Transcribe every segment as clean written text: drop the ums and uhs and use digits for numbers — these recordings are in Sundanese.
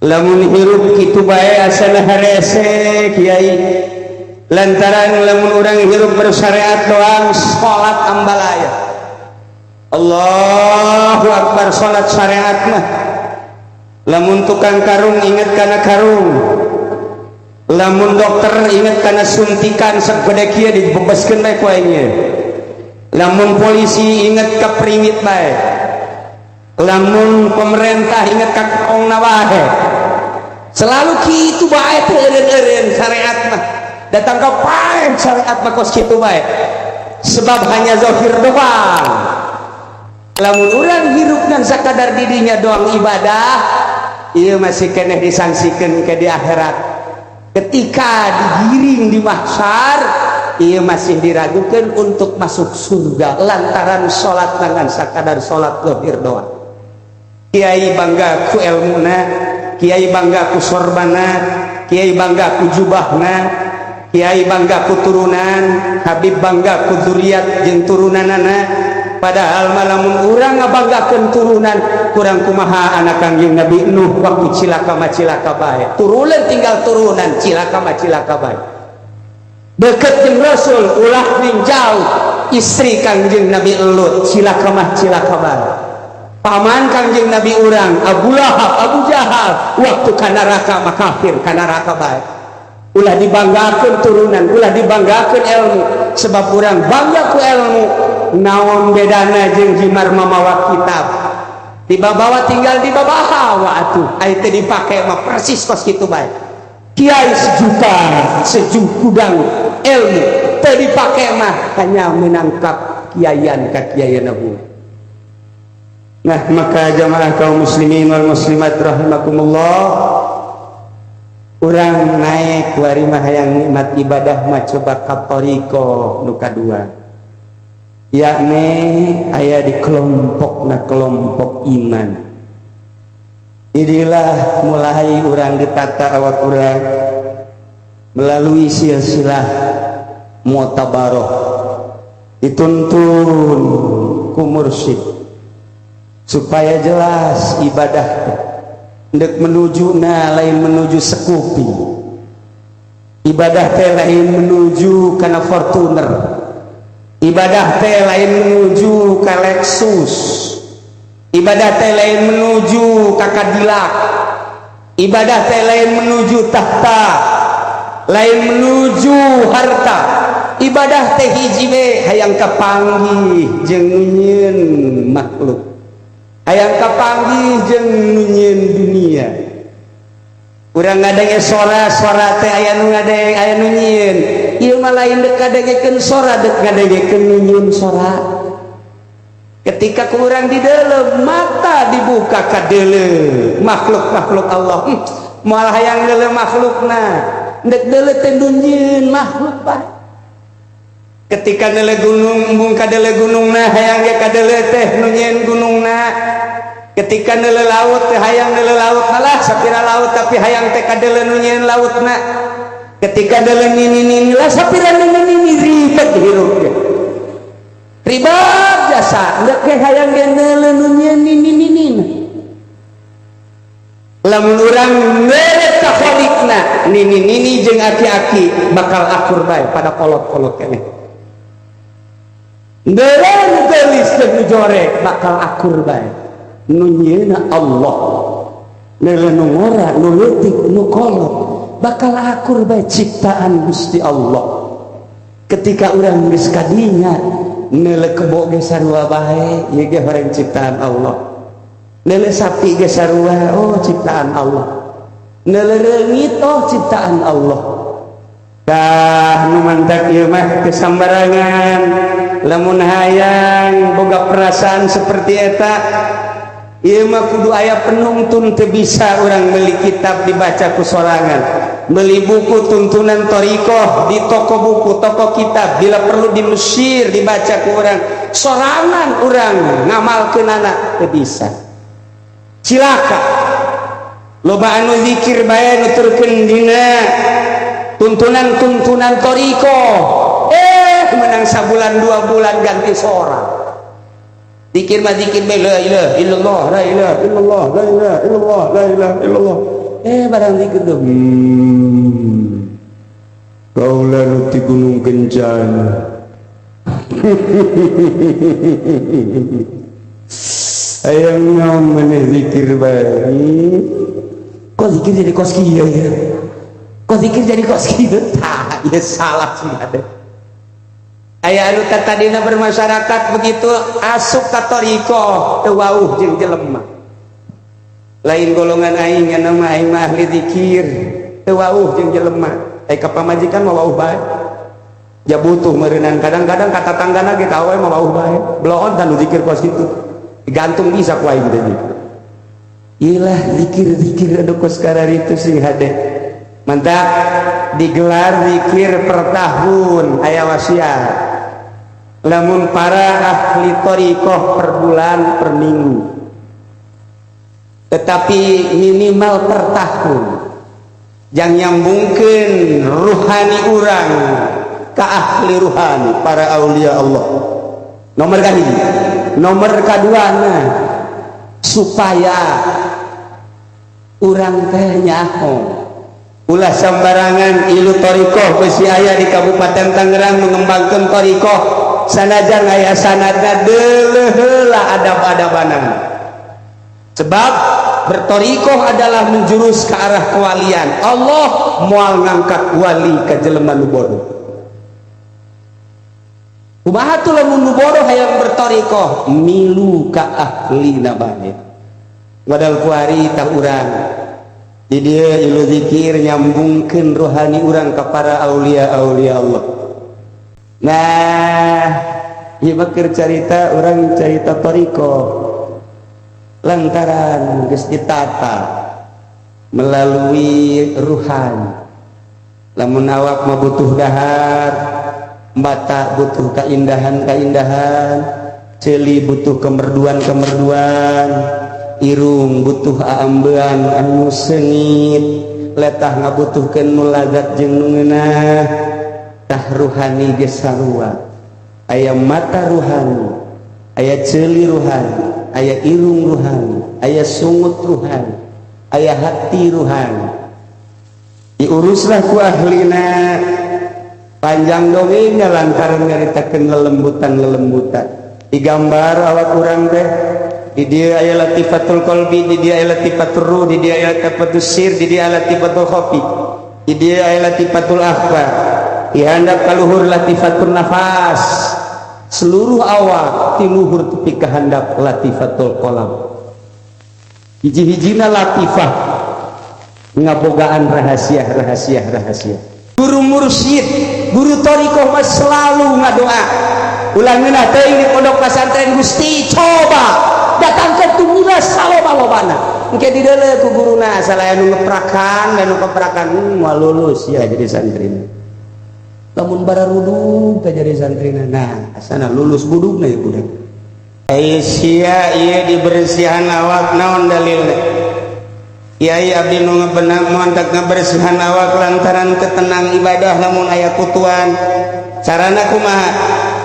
lamun hirup kitu bae asana harese kiai lantaran lamun urang hirup bersyariat doang salat ambalaya Allahu Akbar salat syariat mah lamun tukang karung inget kana karung lamun dokter inget kana suntikan sagede kieu dibebaskeun bae ku aing lamun polisi inget ka primit bae lamun pemerintah inget ka kaongna wae selalu kitu bae teh eureun-eureun syariat mah datang ka paeh syariat mah kos kitu bae sebab hanya zahir doang lamun urang hirupna sakadar didinya doang ibadah ieu masih keneh disangsikeun ke di akhirat ketika digiring di mahsyar ieu masih diragukeun untuk masuk surga lantaran salat dengan sakadar salat zahir doang. Kiai bangga ku ilmuna, kiai bangga ku sorbana, kiai bangga ku jubahna, kiai bangga ku turunan, Habib bangga ku zuriat jeung turunanana. Padahal malamun urang ngabanggakeun turunan kurang kumaha anak Kangjeng Nabi Nuh waktu cilaka mah cilaka bae. Turunan tinggal turunan cilaka mah cilaka bae. Deket jeung Rasul ulah ninjau istri Kangjeng Nabi Lut cilaka mah cilaka bae. Paman Kangjeng Nabi urang Abu Lahab Abu Jahal waktu ka neraka mah kafir ka neraka bae. Ulah dibanggakeun turunan, ulah dibanggakeun ilmu sebab urang bangga ku ilmu. Naon bedana jeung himar mamawa kitab dibawa tinggal di babahawa atuh aya teh dipake mah persis kos kitu bae kiai sejukudang ilmu teh dipake mah hanya menangkap kiaian ka kiaian Abu. Nah maka jamaah kaum muslimin wal muslimat rahimakumullah urang naik wari mah hayang nikmat ibadah mah coba ka thariqah nu kadua yakni aya di kelompok iman. Inilah mulai urang ditata awak urang melalui silsilah mu'tabarah dituntun ku mursyid supaya jelas ibadah ndek menujuna lain menuju sekupi ibadah teh lain menuju kana Fortuner ibadah teh lain menuju ke Lexus ibadah teh lain menuju ke Cadillac ibadah teh lain menuju tahta lain menuju harta ibadah teh hiji we hayang kapanggih jeung nunyeun makhluk hayang kapanggih jeung nunyeun dunia urang ngadenge sora teh aya nu ngadenge aya nu nyieun ieu mah lain dek ngadengekeun sora dek ngadengekeun nyieun sora ketika ku urang di deuleuh mata dibuka ka deuleuh makhluk Allah moal hayang deuleuh makhlukna dek deuleuh teh nyieun makhluk bae ketika deuleuh gunung embung ka deuleuh gunungna hayang ge ka deuleuh teh nu nyieun gunungna ketika neuleuh laut teh hayang neuleuh laut malah sapira laut tapi hayang teh kadeuleuh nu nyieun lautna ketika deuleuh nini lah sapira nini ribet hirup ge ribet jasa ndak ge hayang ge neuleuh nu nyieun nini lamun urang mere ka khaliqna nini jeung aki-aki bakal akur bae pada kolot-kolot keneh deuleuh geulis jeung jorek bakal akur bae nu nyieuna Allah neuleuh nu ngora nu leutik nu kolot bakal akur bae ciptaan Gusti Allah ketika urang geus kadinya neuleuh kebo ge sarua bae ieu ge horeng ciptaan Allah neuleuh sapi ge sarua oh ciptaan Allah neuleuh reungit oh ciptaan Allah dah nu mantak ieu mah kesambarangan lamun hayang boga perasaan seperti eta ieu mah kudu aya penungtun teu bisa urang meuli kitab dibaca ku sorangan meuli buku tuntunan thariqah di toko buku toko kitab bila perlu di Mesir dibaca ku urang sorangan urang ngamalkeunana teu bisa cilaka loba anu zikir bae nuturkeun dina tuntunan thariqah menang sabulan 2 bulan ganti sorang Dikir mah dikir la ilaha illallah la ilaha illallah la ilaha illallah la ilaha illallah barang zikir tuh kaula nu ti Gunung Kencana ayang naon maneh zikir bae kok zikir jadi kos kieu ya kok zikir jadi kos kieu tah ieu salah sih ada aya anu tadina bermasyarakat begitu asup ka thariqah teu wauh jeung jelema lain golongan aing nya mah aing mah ahli zikir teu wauh jeung jelema ai ka pamajikan mah wauh bae ya butuh meureunang kadang-kadang ka tatanggana ge ka awe mah wauh bae bloon tanu zikir kos kitu digantung bisa ku aing teh ilah zikir-zikir anu kos kararitu sing hade mantap digelar zikir per tahun aya wasiat lamun para ahli thariqah per bulan per minggu tetapi minimal per tahun yang nyambungkeun ruhani urang ka ahli ruhani para aulia Allah nomor kahiji nomor kaduana supaya urang teh nyaho ulah sembarangan ilu thariqah besi aya di Kabupaten Tangerang mengembangkan thariqah sanajan aya sanadna deuleuh heula adab-adabanan sebab berthariqah adalah menjurus ke arah kewalian Allah moal ngangkat wali ka jelema nu bodoh kumaha tuh lamun nu bodoh hayang berthariqah milu ka ahlina bae modal kuari tah urang di dia ilu zikir nyambungkeun rohani urang ka para aulia-aulia Allah nah ieu mah keur carita urang carita thariqah lantaran geus ditata melalui ruhan lamun awak mah butuh dahar mata butuh keindahan-keindahan ceuli butuh kemerduan-kemerduan irung butuh aambean anu sengit letah ngabutuhkeun nu lazat jeung nu ngeunah tah ruhani geus sarua aya mata ruhani aya ceuli ruhani aya irung ruhani aya sungut ruhani aya hati ruhani diuruslah ku ahlina panjang dongengnya lantaran nyaritakeun lelembutan digambar awak urang teh di dia aya latifatul qalbi di dia aya latifatul ruh di dia aya latifatul sir di dia aya latifatul khafi di dia aya latifatul akhbar di handap kaluhur latifatul nafas seluruh awak tiluhur tepi ka handap latifatul qalam hiji-hijina latifah ngabogaan rahasia guru mursyid guru thariqah mah selalu ngadoa ulah ngeunah teuing di pondok pesantren Gusti coba datangkan tumula saloba-lobana engke dideuleu ku guruna asal aya nu ngeprakan anu keprakan moal lulus ya jadi santrina lamun bararudug ka jadi santrina nah asana lulus budugna ya budak sia ieu dibersihan awak naon dalilna Kiai abdi nu ngabeunang moal tak ngabersihan awak lantaran ketenang ibadah lamun aya kutuan carana kumaha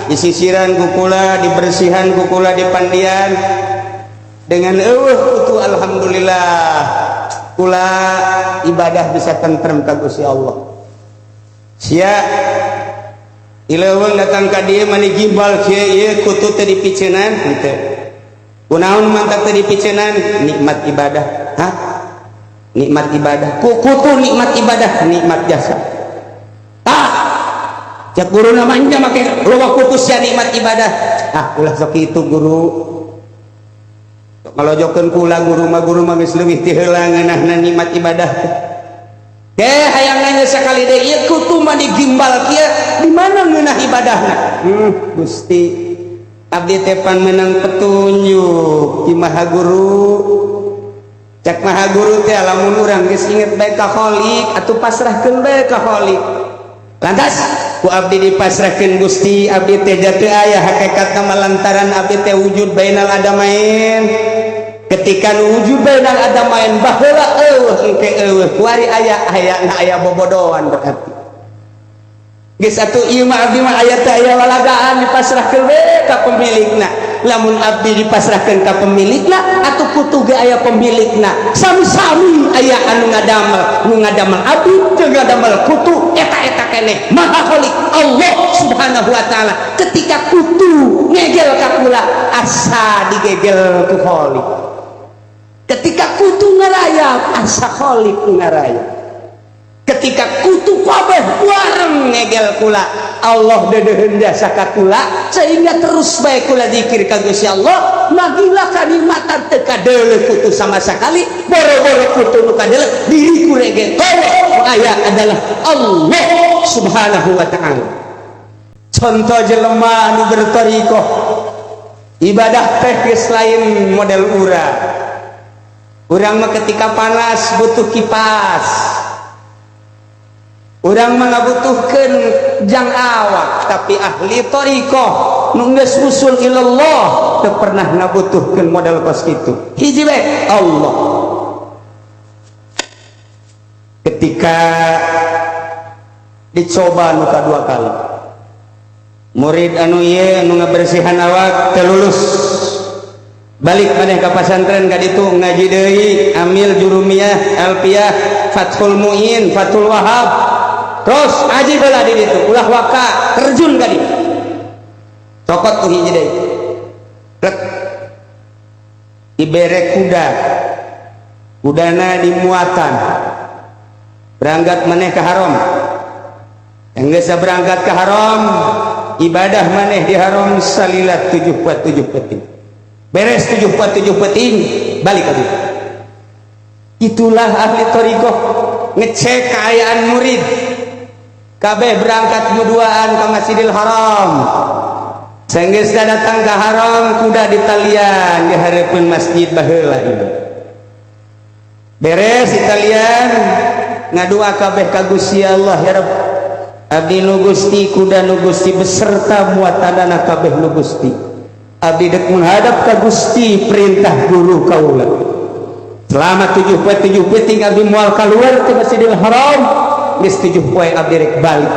disisiran kukula dibersihan kukula dipandian dengan eueuh kutu alhamdulillah kula ibadah bisa tentrem ka Gusti Allah sia ileuweung datang ka dieu mani gimbal kieu ieu kutu teh dipiceunan henteu kunaon mantap teh dipiceunan nikmat ibadah hah nikmat ibadah kutu nikmat ibadah nikmat jasa cek guru namanya make loba kutus ya nikmat ibadah ulah sok itu guru kalau jokeun kula guru mah geus leuwih ti heula ngeunahna nikmat ibadah hayang nanya sakali deui ieu kutu mah digimbal kieu di mana ngeunah ibadahna Gusti abdi teh pan meunang petunjuk ti maha guru cek maha guru teh lamun urang geus inget bae ka Khaliq atuh pasrahkeun bae ka Khaliq lantas ku abdi dipasrahkeun Gusti abdi teh jatuh aya hakikatna lantaran abdi teh wujud bainal adamain ketika wujud bainal adamain baheula eueuh engke eueuh kuari aya bobodohan berarti geus atuh ieu mah abdi mah aya teh aya walagaan dipasrahkeun we ka pemilikna. Lamun abdi dipasrahkeun ka pemilikna atuh kudu ge aya pemilikna. Sami-sami aya anu ngadamel abdi jeung ngadamel kutu eta keneh Maha Khalik Allah Subhanahu wa taala. Ketika kutu ngegel ka kula asa digegel ku Khalik. Ketika kutu ngarayap asa Khalik ngarayap. Ketika kutu kabeh bareng ngegel kula Allah dedeheun jasa ka kula sehingga terus bae kula zikir ka Gusti Allah magilah kalimatan teu kadeuleuh kutu sama sakali boro-boro kutu nu kadeuleuh diri ku rege aya adalah Allah Subhanahu wa taala. Contoh jelema anu bertariqah ibadah teh geus lain model urang mah ketika panas butuh kipas. Urang mah ngabutuhkeun jang awak, tapi ahli thariqah nu geus usul ilallah teu pernah ngabutuhkeun model kos kitu. Hiji we Allah. Ketika dicoba nu kadua kali. Murid anu ieu anu ngabersihan awak teu lulus. Balik maneh ka pasantren ka ditu ngaji deui amil jurumiyah alfiyah fathul muin fathul wahab terus aji bela di ditu ulah waka terjun ka ditu cokot ku hiji deui rek dibere kudana dimuatan berangkat maneh ka haram yang geus berangkat ka haram ibadah maneh di haram salilat 7 peting beres 7 peting balik ka ditu. Itulah ahli thariqah ngecek keayaan murid kabeh berangkat duduaan ke Masjidil Haram senggeus datang ke haram kuda ditalian di hareupeun masjid baheula ieu beres ditalian ngadua kabeh ka Gusti Allah ya Rabb abdi nu Gusti kuda nu Gusti beserta muatanana kabeh nu Gusti abdi dek menghadap ka Gusti perintah guru kaula selama 7 peting abdi moal kaluar ke Masjidil Haram geus 7 poe abdi rek balik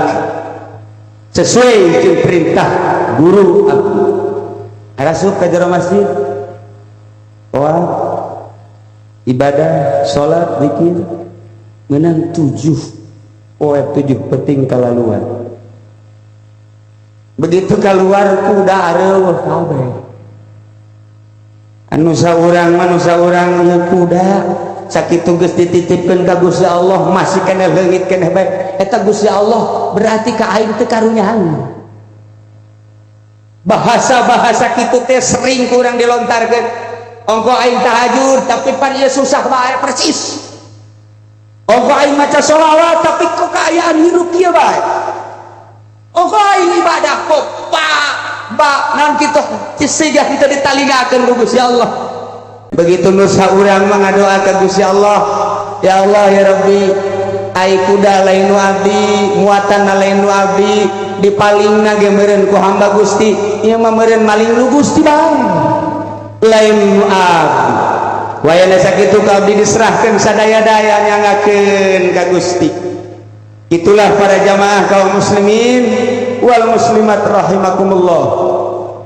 sesuai jeung perintah guru abdi arasup ka jero masjid wah ibadah salat zikir meunang 7 poe 7 peting kalaluan begitu keluar kuda areueuh kabeh anu saurang kuda sakitu geus dititipkeun ka Gusti Allah masih keneh leungit keneh bae eta Gusti Allah berarti ka aing teu karunyahan bahasa kitu teh sering kurang dilontarkeun ongko aing tahajud tapi pan ieu susah bae persis ongko aing maca sholawat tapi kok kaayaan hirup ieu bae ongko aing ibadah kok nan kitu cisegah kita ditalingakeun ku Gusti Allah begitu nu saurang mangadoa ka Gusti Allah ya Allah ya Rabbi ai kuda lain nu abdi muatan lain nu abdi dipalingna ge meureun ku hamba Gusti ieu mah meureun maling nu Gusti bae lain nu abdi wayana sakitu ka abdi diserahkeun sadaya-daya nyangakeun ka Gusti. Itulah para jamaah kaum muslimin wal muslimat rahimakumullah.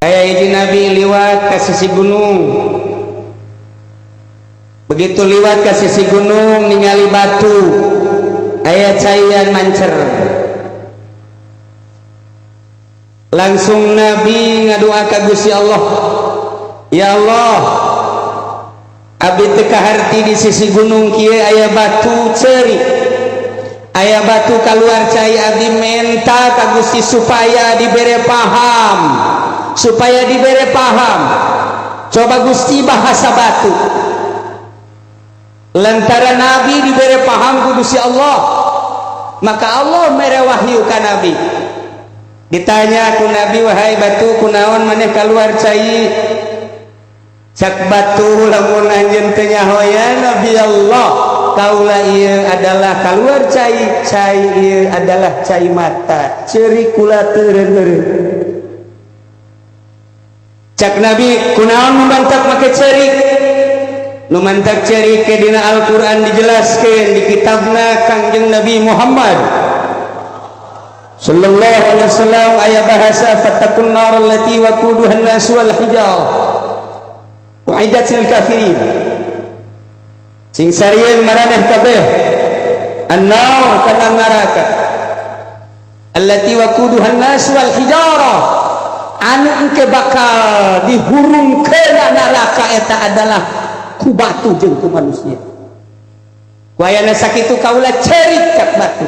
Aya hiji nabi liwat ka sisi gunung. Begitu liwat ke sisi gunung ningali batu aya caian mancer, langsung nabi ngadoa ka Gusti Allah, ya Allah abdi teu kaharti di sisi gunung kieu aya batu ceuri, aya batu kaluar cai abdi menta ka Gusti supaya dibere paham, coba Gusti bahasa batu. Lantaran Nabi diberi paham ku Gusti Allah, maka Allah mere wahyu ka Nabi. Ditanya ku Nabi, wahai batu kunaon maneh keluar cai? Cak batu lamun anjeun teu nyahoya Nabi Allah, kaula ieu adalah keluar cai, cai ieu adalah cai mata, ceuri kula teureun-eureun. Cak Nabi kunaon membantak make ceuri? Nu mantak ceri ke dina Al-Quran dijelaskan di kitabna Kangjeng Nabi Muhammad sallallahu alaihi wasallam aya bahasa fattaqun nar allati waquduha an-nas wal hijar uiddat lil kafirin sing sarieun maraneh kabeh an-nar kana neraka allati waquduha an-nas wal hijara anu engke bakal dihurungkeun neraka eta adalah ku batu jeung ku manusia ku ayana sakitu kaula cerik cak batu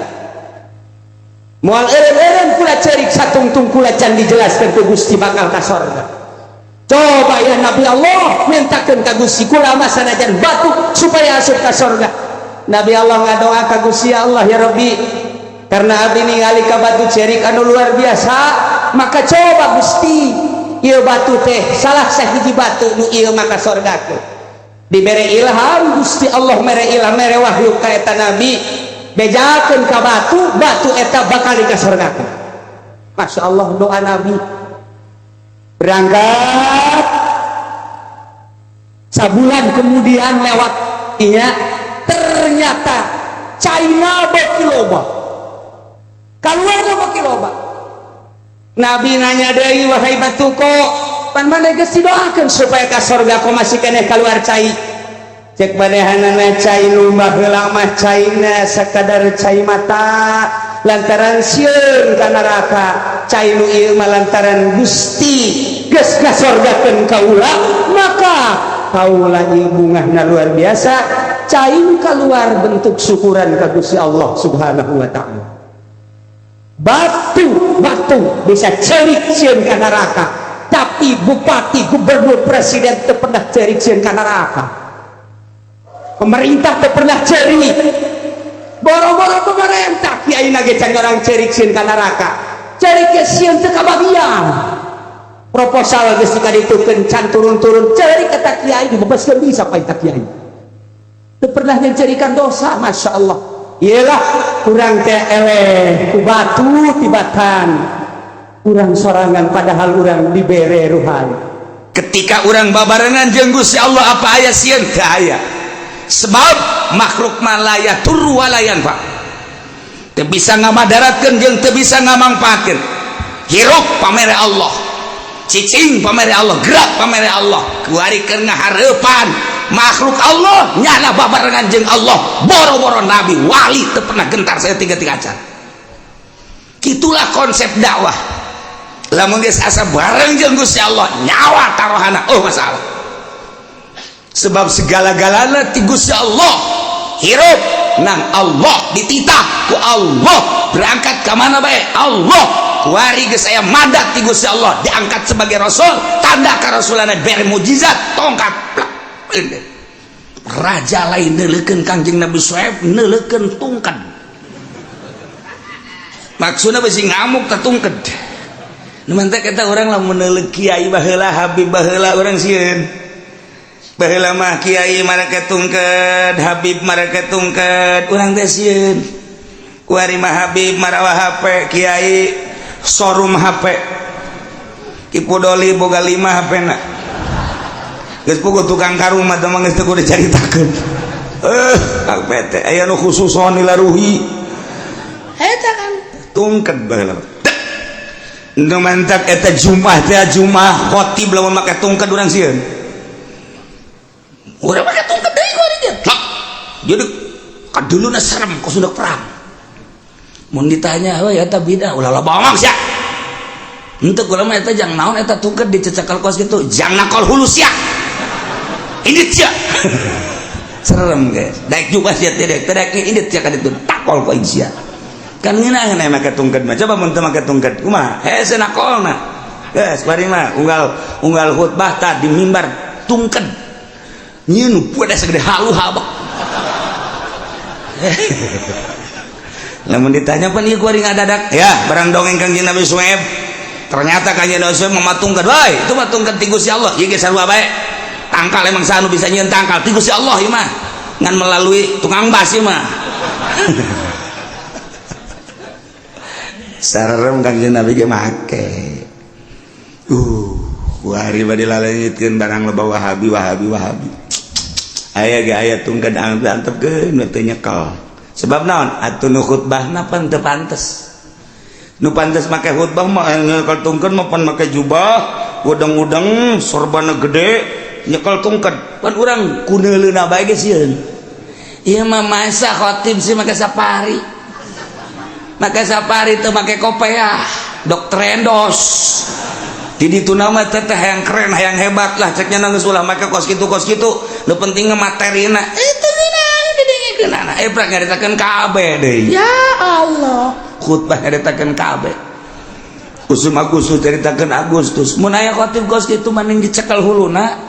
moal eureun kula cerik satungtung kula can dijelaskeun ku Gusti bakal ka sorga coba ya Nabi Allah mintakeun ka Gusti kula mah sanajan batu supaya asup ka sorga Nabi Allah ngadoa ka Gusti Allah ya Rabbi karena abdi ningali ka batu cerik anu luar biasa maka coba Gusti ieu batu teh salah sahiji batu nu ieu maka sorgakeun dibere ilham Gusti Allah mere ilham mere wahyu ka eta nabi bejakeun ka batu eta bakal dikasorgakeun Masya Allah doa nabi berangkat sabulan kemudian lewat inya ternyata China beki loba kaluarga beki loba Nabi nanya deui wahai batuko pan maneh geus didoakeun supaya ka sorga kok masih keneh keluar cai cek manehanana cai nu baheula mah caina sakadar cai mata lantaran sieun ka neraka cai nu ieu mah lantaran Gusti geus ngasorgakeun kaula maka kaula ieu bungahna luar biasa cai keluar bentuk syukuran ka Gusti Allah Subhanahu wa taala batu bisa cerik sieun ka neraka tapi bupati gubernur presiden teu pernah cerik sieun ka neraka pemerintah teu pernah cerik boro-boro pemerintah kiai nage can orang cerik sieun ka neraka cerik sieun teu kabagian proposal geus dikaditukeun can turun-turun cerik eta kiai dibebaskeun bisa ka eta kiai teu pernah nyerikan dosa Masya Allah iyalah kurang teh eleh ku batu tibatan urang sorangan padahal urang dibere ruhan ketika urang babarengan jeung Gusti Allah apa aya sieun teu aya sebab makhluk malaya turu walayan Pak teu bisa ngamadaratkeun jeung teu bisa ngamangpaatkeun hirup pamere Allah cicing pamere Allah gerak pamere Allah kuarikeun ngahareupan makhluk Allah nyana babarengan jeung Allah boro-boro nabi wali teu pernah gentar saya tiga-tiga acan kitulah konsep dakwah lamun geus asa bareng jeung Gusti Allah nyawa tarohana oh masalah sebab segala-galana ti Gusti Allah hirup nang Allah dititah ku Allah berangkat ke mana bae Allah kuari geus aya madat ti Gusti Allah diangkat sebagai rasul tanda karasulanna bere mujizat tongkat raja lain neulekeun Kangjeng Nabi Syuaib neulekeun tungked maksudna bisi ngamuk teh tungked nu mah teh eta urang lamun neuleuk kiai baheula habib baheula urang sieun baheula mah kiai marake tungked habib marake tungked urang teh sieun kuari mah habib marawa HP kiai showroom HP Kipu Doli boga 5 HP-na geus puguh tukang karung mah mah geus teu kudu dicaritakeun aya nu khususon ilaruhi eta kan tungked baheula nu mantap eta Jumat teh Jumat khotib lamun make tungked urang sieun urang make tungked deui ku dieu jadi kaduluna serem ku sundak perang mun ditanya we eta bidah ulah bawang sia henteu kula mah eta jang naon eta tungked dicecekal kos kitu jang nakol hulu sia indit sia serem guys daek juga sia teh daek indit sia ka ditu takol ku sia kan ngeunah make tungked mah coba mun teu make tungked kumaha hese nakolna geus bari mah unggal khutbah tah di mimbar tungked nyieun pueda sagede halu habak lamun ditanya pan ieu kuari ngadadak ya barang dongeng Kangjeng Nabi Syuaib ternyata Kangjeng Nabi Syuaib mematungkeun woi itu mah tungked ti Gusti Allah ieu ge sarua bae tangkal emang sanu bisa nyieun tangkal ti Gusti Allah ieu mah ngan melalui tukang bas ieu mah sarem Kangjeng Nabi ge make kuari bade lalengitkeun barang loba wahabi aya ge aya tungked antepkeun teu nyekel sebab naon atuh nu khutbahna pan teu pantes nu pantes make khutbah mah nyekeltungkeun mah pan make jubah udang-udang sorbana gede nyekeltungkeun pan urang kuneuleuna bae geus sieun ieu mah masa khotib sih make sapari teu make kopiah dok trendos di ditu nama teteh yang keren yang hebat lah ceknya nangis ulah make kos kitu nu penting materina itu geunana prak ngaritakeun kabeh deui ya Allah khutbah ngaritakeun kabeh kusum Agustus ceritakeun Agustus mun aya khotib kos kitu mending dicekel huluna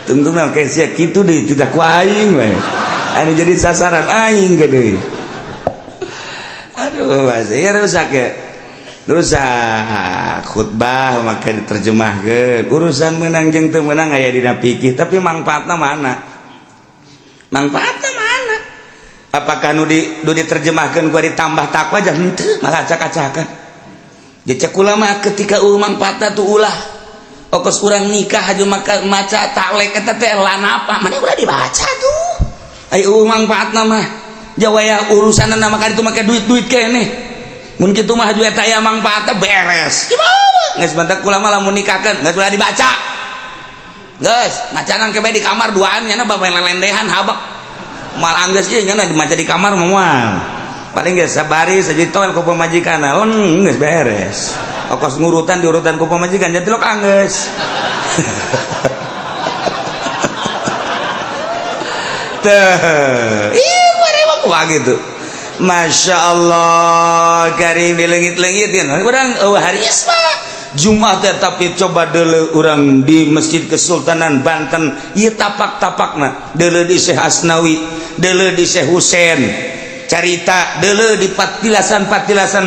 tungtungna kayak sia kitu deui tidak ku aing we anu jadi sasaran aing ge deui aduh bahasa rusak ya rusak khutbah maka diterjemahkeun urusan menang jeung teu menang aya dina fikih tapi manfaatna mana apakah nu diterjemahkeun ku ditambah takwa aja henteu malah acak-acakan jadi ulama ketika manfaatna tu ulah okos urang nikah aja maca taklek eta teh lanapa mane ulah dibaca tuh aya manfaatna mah jawaya urusanna maka ditu make duit-duit keneh mun kitu mah haju eta aya manfaatna beres kimaha geus bantak ulama lamun nikahkeun geus ulah dibaca geus macanan ke bae di kamar duaan nya bae lelendehan habak mal anggeus ieu nya dimaca di kamar moal paling geus sabari sajitoel ku pamajikanna geus beres ongkos ngurutan diurutan ku pamajikan jadi lo anggeus teh ieu mah kumaha gitu Masya Allah karim di lengit-lengit ya orang haris mah Jumat tapi coba dulu orang di Masjid Kesultanan Banten ieu tapak-tapakna dulu di Syekh Asnawi dulu di Syekh Husein carita dulu di patilasan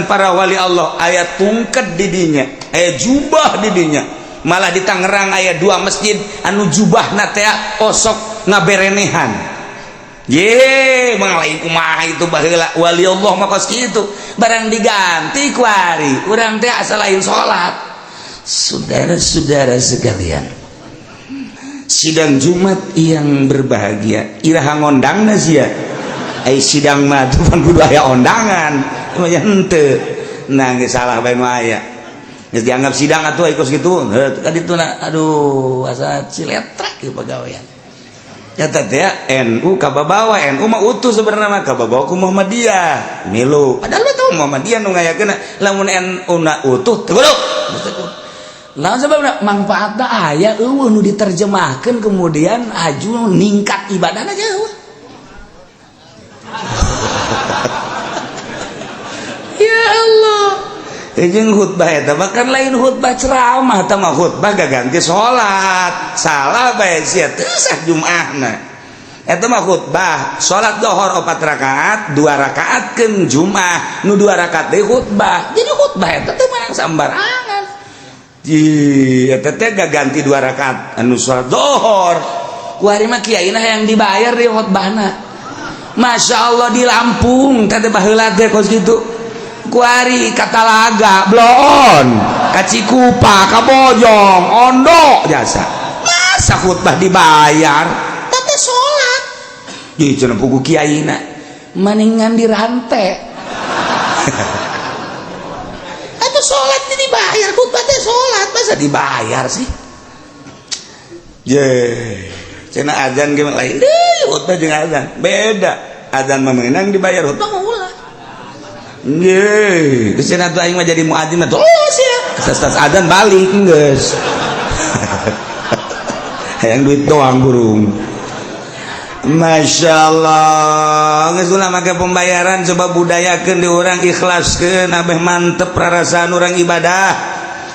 para wali Allah aya tungket di dinya aya jubah di dinya malah di Tangerang aya 2 masjid anu jubahna teh osok ngaberenehan ye mengalai kumaha itu baheula wali Allah mah kos kitu barang diganti ku ari urang teh asa lain salat saudara-saudara sekalian sidang Jumat yang berbahagia iraha ngondangna sia ai sidang mah tuh kudu aya ondangan mah henteu nah geus salah bae mah aya geus dianggap sidang atuh kos kitu kadituna aduh asa ciletrek ieu pagawean nyata teh NU kababawa NU mah utuh sebenarnya mah kababawa ku Muhammadiyah milu padahal lu tahu Muhammadiyah nu ngayakeun lamun NU na utuh teu kudu lamun sababna manfaatna aya eueuh nu diterjemahkeun kemudian aju ningkat ibadahna jauh ya Allah jeung khutbah eta mah kan lain khutbah ceramah tah mah khutbah gaganti salat salah bae sia teu sah Jumaahna eta mah khutbah salat zuhur 4 rakaat 2 rakaatkeun Jumaah nu 2 rakaat deui khutbah jadi khutbah eta teh menang sambarangan eta teh gaganti 2 rakaat anu salat zuhur ku ari mah kiaina yang dibayar di khutbahna Masya Allah di Lampung teh baheula teh kos kitu kuari Katalaga Bloon Kacikupa Kabojong Ondo jasa masa khutbah dibayar tapi sholat jadi cenah pugu kiaina maningan dirante itu sholat dibayar khutbah teh sholat masa dibayar sih ye cenah azan ge lain deui khutbah jeung azan beda azan mah meunang dibayar khutbah mah ulah ye kesana tuh aing mah jadi muadzin mah terus ya sas adzan balik geus hayang duit doang burung Masya Allah geus ulah make pembayaran coba budayakeun di urang ikhlaskeun abeh mantep rarasaan urang ibadah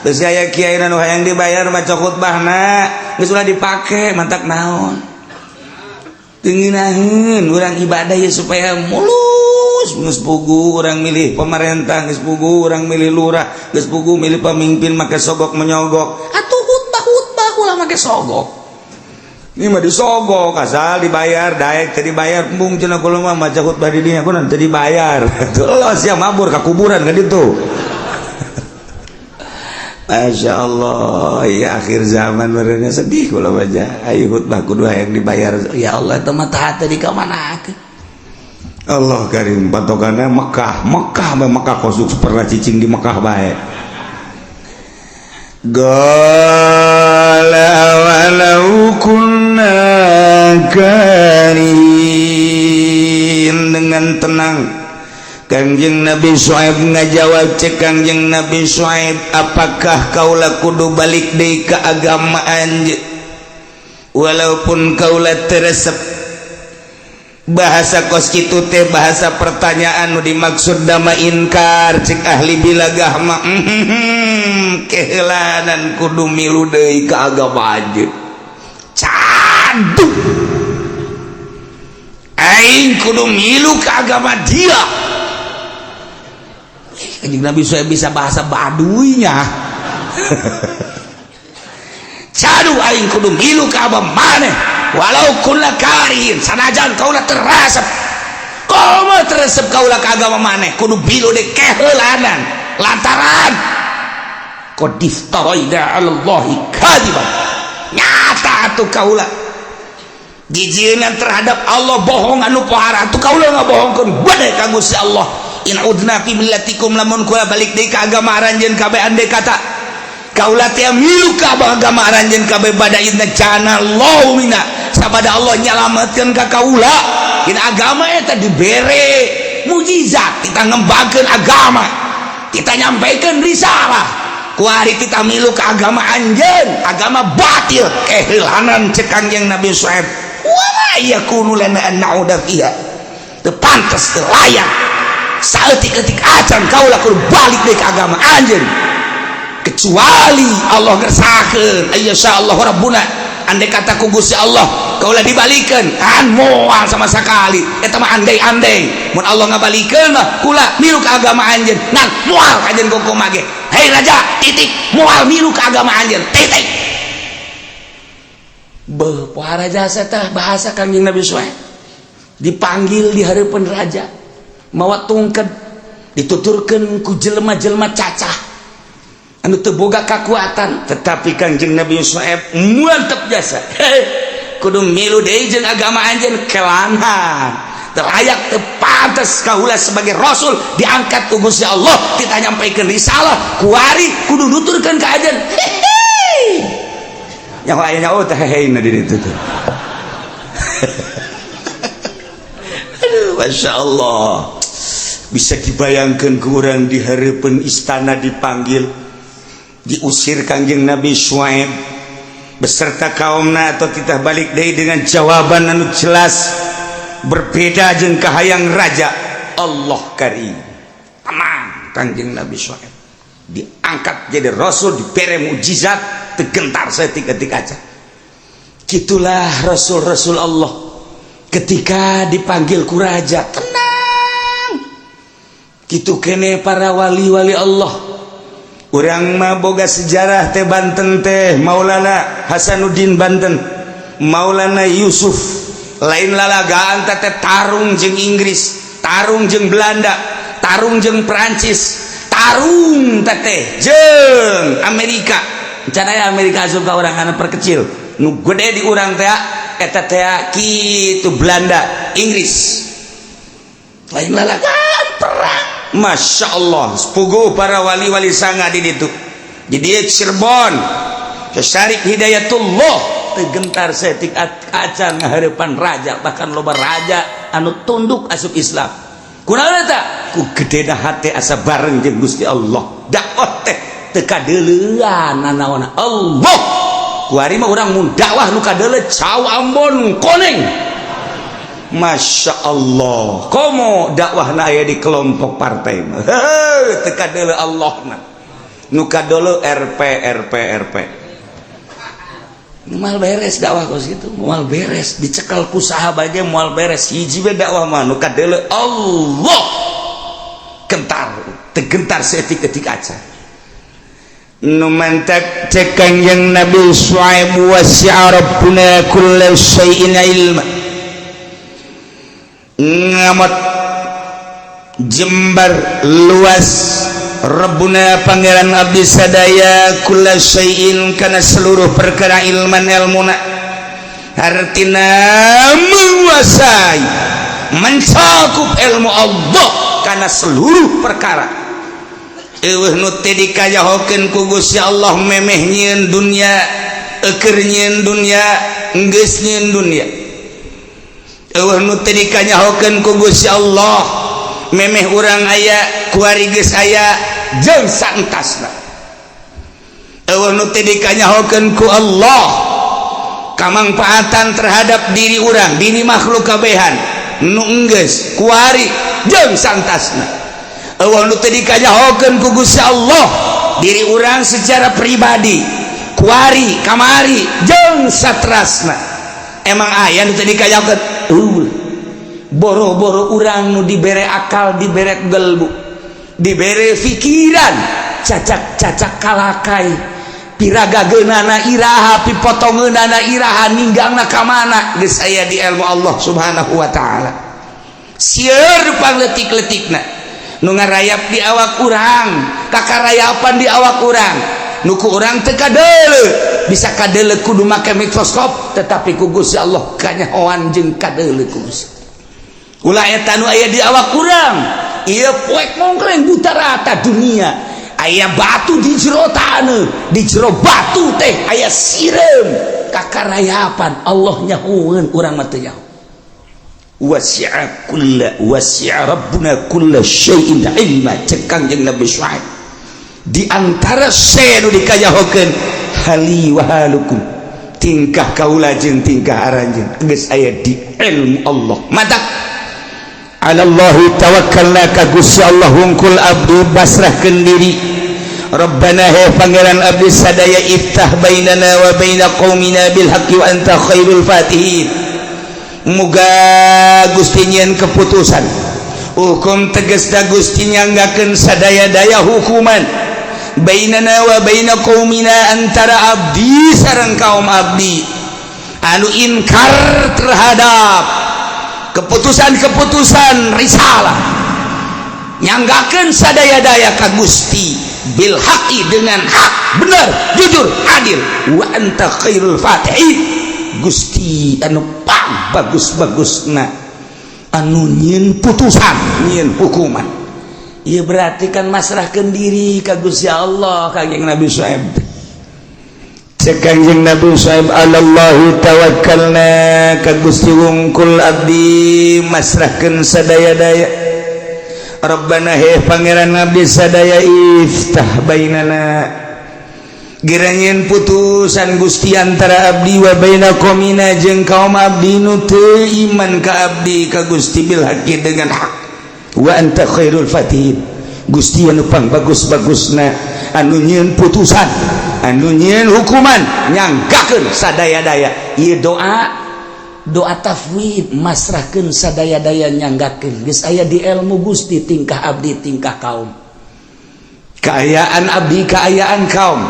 geus aya kiai nu hayang dibayar maca khutbahna geus ulah dipake mantak naon teungeunaheun urang ibadah ya supaya mulus geus pugu urang milih pemerintah geus pugu urang milih lurah geus pugu milih pemimpin make sogok menyogok atuh khutbah ulah make sogok ini mah disogok asal dibayar daek teu dibayar embung cenah kula mah maca khutbah di dinya kunaon teu dibayar los ya mabur ka kuburan ka ditu Masya Allah ya akhir zaman merenya sedih kula baca ayo khutbah kudu hayang dibayar ya Allah eta mah tah teh di kamanakeun Allah karim patokannya Mekah kosuk pernah cicing di Mekah baik Gala walau kunna karin dengan tenang Kangjeng Nabi Syuaib ngajawab cek Kangjeng Nabi Syuaib apakah kaulah kudu balik deui ka agama anjeun walaupun kaulah teresep bahasa kos kitu teh bahasa pertanyaan nu dimaksud dama inkar cek ahli bilagah mah keheulanan kudu milu deui ka agama anjeun caduh aing kudu milu ka agama dia. Kanjeng Nabi Syuaib bisa bahasa Baduinya caduh aing kudu milu ka abah maneh walau kunna karihin sanajan kaulah teresep komo teresep kaulah ka agama maneh kudu milu de keheulanan lantaran qad iftaraida 'alallahi kadiban nyata atuh kaulah jijieun terhadap Allah bohong anu pohara atuh kaulah ngabohongkeun bade ka Gusti Allah in udna fi millatikum lamun kula balik deui ka agama aranjeun kabeh andai kata kaulah teh milu ka agama aranjeun kabeh badaidna jana Allah mina sabada Allah nyalametkeun ka kaula dina agama eta dibere mukjizat kita ngembangkeun agama kita nyampaikan risalah ku ari kita milu ka agama anjeun agama batil keheulanan cek Kangjeng Nabi Syuaib wa yakunu lana an na'uda fiha teu pantes teu layak saeutik-eutik acan kaulah kudu balik deui ka agama anjeun kecuali Allah ngersahkeun ayyashallahu rabbuna andai kata ku Gusti Allah kaulah dibalikeun an moal sama sakali eta mah andai-andai mun Allah ngabalikeun mah kula milu ka agama anjeun nan moal anjeun kumaha ge hei raja titik moal milu ka agama anjeun titik beuh poha raja teh bahasa Kangjeng Nabi Syuaib dipanggil di hareupeun raja mawa tungked dituturkeun ku jelema-jelema cacah anu teu boga kakuatan tetapi Kangjeng Nabi Syuaib mantep jasa kudu milu deui jeung agama anjeun kelanhan terayak teu pantes kaula sebagai rasul diangkat ku Gusti Allah kita nyampaikeun risalah kuari kudu nuturkeun ka anjeun yang aya nyaho teh heheina di ditu teh aduh masyaallah bisa dibayangkan ke orang di hareupeun istana dipanggil diusir Kangjeng Nabi Syuaib beserta kaumna atau kita balik deui dengan jawaban anu jelas berbeda jeung kahayang raja Allah karim tenang Kangjeng Nabi Syuaib diangkat jadi rasul dibere mukjizat tegentar saeutik-eutik aja gitulah rasul-rasul Allah ketika dipanggil ku raja tenang kitu kene para wali-wali Allah urang mah boga sejarah teh Banten teh Maulana Hasanuddin Banten Maulana Yusuf lain lalagaan teh tarung jeung Inggris tarung jeung Belanda tarung jeung Perancis tarung teh jeung Amerika caranya Amerika asup ka urang kana perkecil nu gede di urang teh eta teh kitu Belanda Inggris lain lalagaan perang Masya Allah sepugu para wali-wali sanga di ditu jadi Cirebon Syarif Hidayatullah tegentar setik acan ngahareupan raja bahkan loba raja anu tunduk asup Islam kunaon eta ku gedena hate asa bareng jeung Gusti Allah dakwah teh teu kadeuleuan nanaonna Allah kuari mah urang mun dakwah nu kadeuleu cau Ambon koneng Masya Allah komo dakwahna aya di kelompok partai mah teu kadeuleu Allahna nu kadeuleu RP moal beres dakwah kos gitu moal beres dicekel ku sahabat ge moal beres hiji we dakwah mah nu kadeuleu Allah kentar tegentar seetik-etik aca nu mantak cek Kangjeng Nabi Syuaib wasi'a rabbuna kullu syai'in ilma ngamat jembar luas Rabbuna pangeran abdi sadaya kulla syai'in kana seluruh perkara ilman ilmuna artina menguasai mencakup ilmu Allah karena seluruh perkara. Eueuh nu teh dikajahokeun ku Gusti Allah memeh nyieun dunia, eukeur nyieun dunia, geus nyieun dunia. Eueuh nu teh dikajahokeun ku Gusti Allah memeh urang aya, kuari geus aya jeung saentasna. Eueuh nu teh dikajahokeun ku Allah kamangpaatan terhadap diri urang, diri makhluk kabehan nu enggeus kuari jeung santasna. Eueuh nu teh dikajahokeun ku Gusti Allah diri urang secara pribadi kuari kamari jeung satrasna. Emang aya nu teh dikajahokeun? Boro-boro urang nu dibere akal, dibere gelbu, dibere pikiran, cacak-cacak kalakai, piragageunana iraha, pipotongeunana iraha, ninggangna ka mana geus aya di ilmu Allah Subhanahu wa taala. Sieun pangletik-letikna nu ngarayap di awak urang, kakarayapan di awak urang, nu ku urang teu kadeuleu, bisa kadeuleu kudu make mikroskop, tetapi ku Gusti Allah kanyahoan jeung kadeuleu ku Gusti. Ulah eta nu aya di awak urang, ieu poek mongkleng buta rata dunia. Aya batu di jero taneuh, di jero batu teh aya sireum kakarayapan. Allah nyahoeun urang mah teu nyaho. Wasi'a rabbuna kulla syai'in ilma, cek Kangjeng Nabi Syuaib. Di antara nu dikajahokeun hali wa halukum, tingkah kaula jeung tingkah aranjeun geus aya di ilmu Allah. Mata alallahi tawakkalna ka Gusti Allah hungkul abdi basrahkeun diri. Rabbana he pangeran abdi sadaya iftah bainana wa baina qaumina bil haqqi wa anta khairul fatihin. Muga Gusti nyieun keputusan hukum tegasna Gusti nyanggakeun sadaya-daya hukuman bainana wa baina qaumina antara abdi sareng kaum abdi anu inkar terhadap keputusan-keputusan risalah, nyanggakeun sadaya-daya ka Gusti bil haqi dengan hak, benar, jujur, adil. Wa anta khairul fatihin, Gusti anu pang bagus-bagusna anu nyieun putusan, nyieun hukuman. Ieu berarti kan masrahkeun diri ka Gusti Allah. Kangjeng Nabi Syuaib, cek Kangjeng Nabi Syuaib, alallahi tawakkalna ka Gusti wungkul abdi masrahkeun sadaya-daya. Rabbana he pangeran abdi sadaya iftah bainana, giranyeun putusan Gusti antara abdi wa baina qaumina jeung kaum abdi nu teu iman ka abdi ka Gusti bil haqqi dengan hak. Wa anta khairul fatihin, Gusti anu pang bagus-bagusna anu nyieun putusan, anu nyieun hukuman, nyanggakeun sadaya-daya. Ieu doa tafwid, masrahkeun sadaya-daya, nyanggakeun geus aya di ilmu Gusti tingkah abdi tingkah kaum. Kaayaan abdi kaayaan kaum.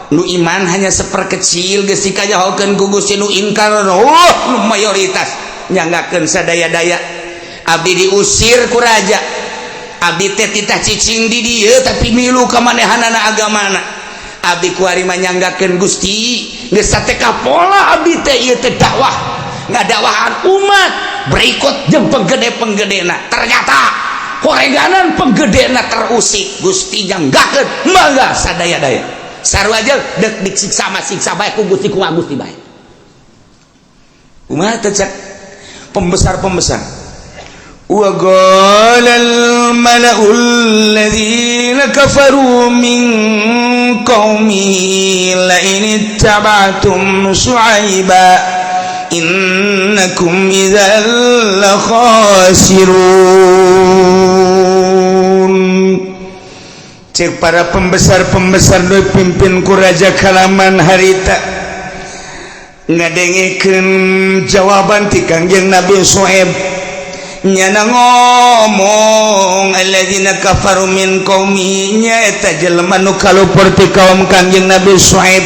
Nu iman hanya seperkecil geus dikajahokeun ku Gusti, nu inkar nu mayoritas nyanggakeun sadaya-daya. Abdi diusir ku raja, abdi teh titah cicing di dieu tapi milu ka manehanana agamana. Abdi kuari manyanggakeun Gusti geus sateh kapola abdi teh ieu teh dakwah, ngadakwahan umat berikut jeung penggede-penggedena. Ternyata horeganan penggedena terusik, Gusti nyanggakeun mangga sadaya-daya. Sarua aja dek disiksa mah siksa bae ku Gusti, kumaha Gusti bae. Kumaha teh cek pembesar-pembesar. Wa qalal mala'ul ladzina kafaru min qaumi la in ittaba'tum Syuaiba innakum idzal la khasirun. Cek para pembesar-pembesar nu pimpin ku raja kalaman harita ngadengekeun jawaban ti Kangjeng Nabi Syuaib. Nyana ngomong alladzina kafaru min qaumi, nya eta jelema nu kalupur ti kaum Kangjeng Nabi Syuaib.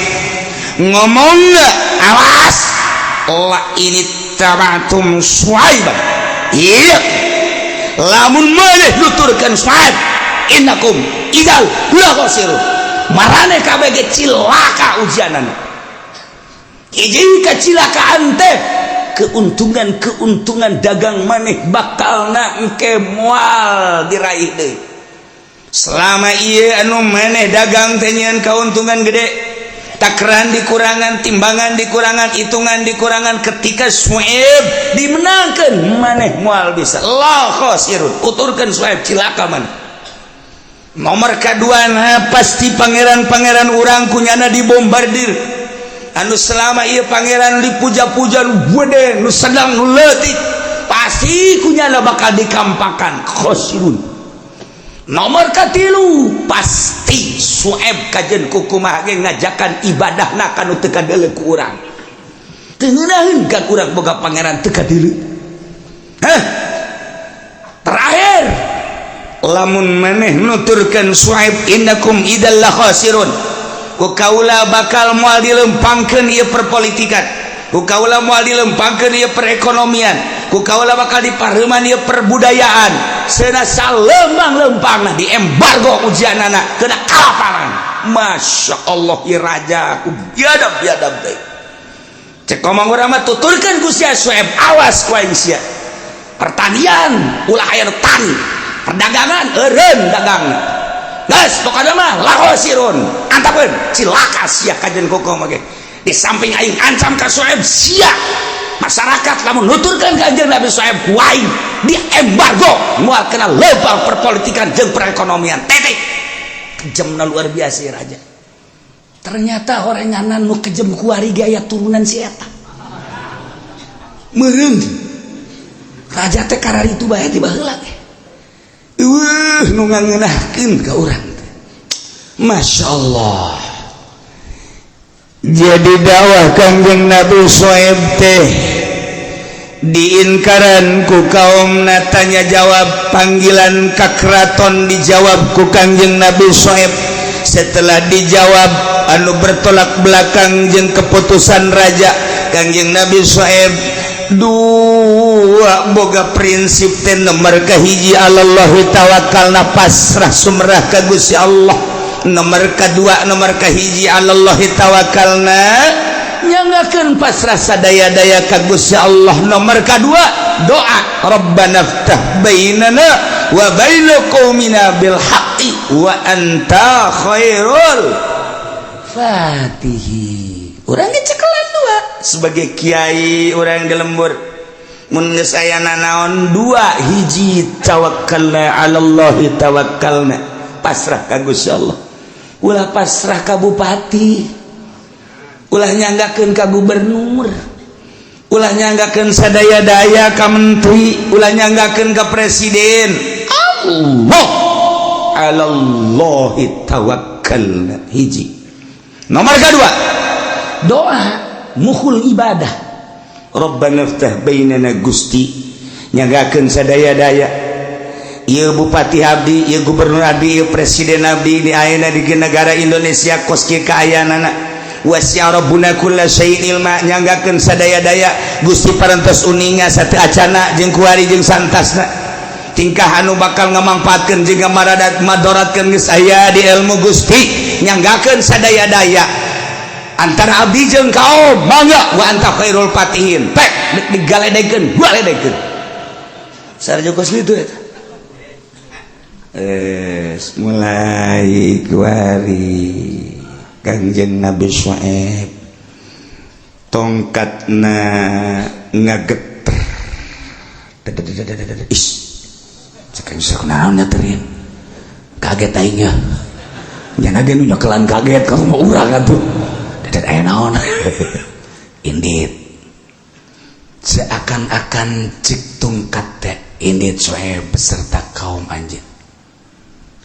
Ngomongna awas la ini tabatum Syuaiba, iya lamun maneh nuturkeun Syuaib innakum idzal la khasirun, marane kabeh ge cilaka ujianana. Hiji kacilakaan teh keuntungan dagang maneh bakalna engke moal diraih deui. Selama ieu anu maneh dagang teh nyieun kauntungan gede, takaran dikurangan, timbangan dikurangan, hitungan dikurangan, ketika Suaib dimenangkeun maneh moal bisa la khosirun. Uturkeun Suaib cilaka maneh. Nomor kaduana pasti pangeran-pangeran urang kunyana dibombardir. Anu selama ieu pangeran dipuja-puja nu gede, nu sedang, nu leutik, pasti kunyana bakal dikampakan khosirun. Nomor katilu pasti Suaib kajen kukumaha ge ngajakan ibadahna kanu teu kadeuleu ku urang. Teu ngeunaheun ka urang boga pangeran teu kadeuleu. Terakhir lamun maneh nuturkeun Suaib innakum idzal la khasirun, ku kaula bakal moal dilempangkeun ieu perpolitikan, ku kaula moal dilempangkeun ieu perekonomian, ku kaula bakal dipareuman ieu perbudayaan, seuna salembang-lempangna diembargo ujianana keuna kalaparan. Masya Allah ieu raja ku biadab-biadab deui. Cek omong urang mah tuturkeun ku sia Suaib, awas ku aing sia. Pertanian ulah aya tani, perdagangan eureun dagangna. Geus pokona mah lahosirun, antapkeun cilaka sia kajen kokom ge. Di samping aing ancam ka Suaib sia masyarakat lamun nuturkeun ka anjeun Nabi Suaib wae di embargo moal kena leumpang perpolitikan jeung perekonomian. Titik. Kejemna luar biasa ya raja. Ternyata horenganan nu kejem kuari gaya turunan si eta. Meureun. Raja teh karari itu bae ti baheula teh. Nu ngangeunahkeun ka urang teh. Masya Allah. Jadi dakwah Kangjeng Nabi Suaib teh diinkaran ku kaumna, tanya jawab panggilan ka keraton dijawab ku Kangjeng Nabi Suaib. Setelah dijawab anu bertolak belakang jeung keputusan raja, Kangjeng Nabi Suaib dua boga prinsip teh. Nomor kahiji alallahi tawakkalna, pasrah sumrah ka Gusti Allah. Nomor kedua, nomor kahiji alallahi tawakkalna, nyangakeun pasrah sadaya-daya ka Gusti Allah. Nomor kedua doa, Rabbana ftah bainana wa baina qaumina bil haqqi wa anta khairul fatihi. Urang cekelan dua sebagai kiai urang di lembur mun geus aya nanaon dua, hiji tawakkalna alallahi tawakkalna, pasrah ka Gusti Allah. Ulah pasrah ka bupati, ulah nyanggakeun ka gubernur, ulah nyanggakeun sadaya-daya ka menteri, ulah nyanggakeun ka presiden. Allah alallahi tawakkalna, hiji. Nomor kedua doa mukhul ibadah, Rabbana ftah bainana, Gusti nyanggakeun sadaya-daya. Ieu bupati abdi, ieu gubernur abdi, ieu presiden abdi di ayeuna di negara Indonesia kos kieu kaayaanana. Wasi'a rabbuna kulla syai'in ilma, nyanggakeun sadaya-daya Gusti parantos uninga sateu acana jeung kuari jeung santasna. Tingkah anu bakal ngamangpaatkeun jeung madaratkeun geus aya di ilmu Gusti, nyanggakeun sadaya-daya. Antara abdi jeung kaum mangga wa anta khairul fatihin. Pek digaledekeun, galedekeun. Sareng kos kitu eta. Mulai kuari Kangjeng Nabi Suaib tongkatna ngageter. Is cekan sakunaon nyaterin kaget aingnya nya ge nu nyokelan kaget ka rumah urang atuh dadat aya naon. Indit seakan-akan cik tongkat teh indit Suaib beserta kaum anjeun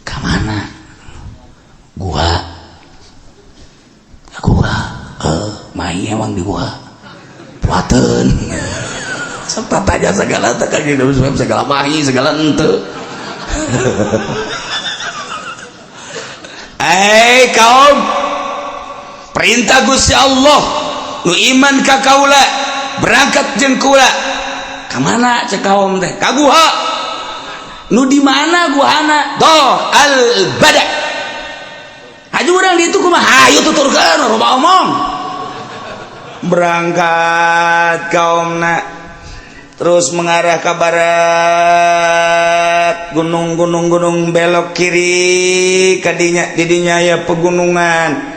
kamana? Gua main emang di gua Puaten serta tanya segala Kangjeng Nabi Suaib segala mahi segala ente. Kaum, perintah Gusti Allah nu iman ka kaula berangkat jeung kula kamana cek kaum teh ka guha. Nu di mana guhana? Toh al bada. Haji urang di itu kumaha? Hayu tuturkeun loba omong. berangkat kaumna terus mengarah ke barat, gunung belok kiri didinya ya pegunungan.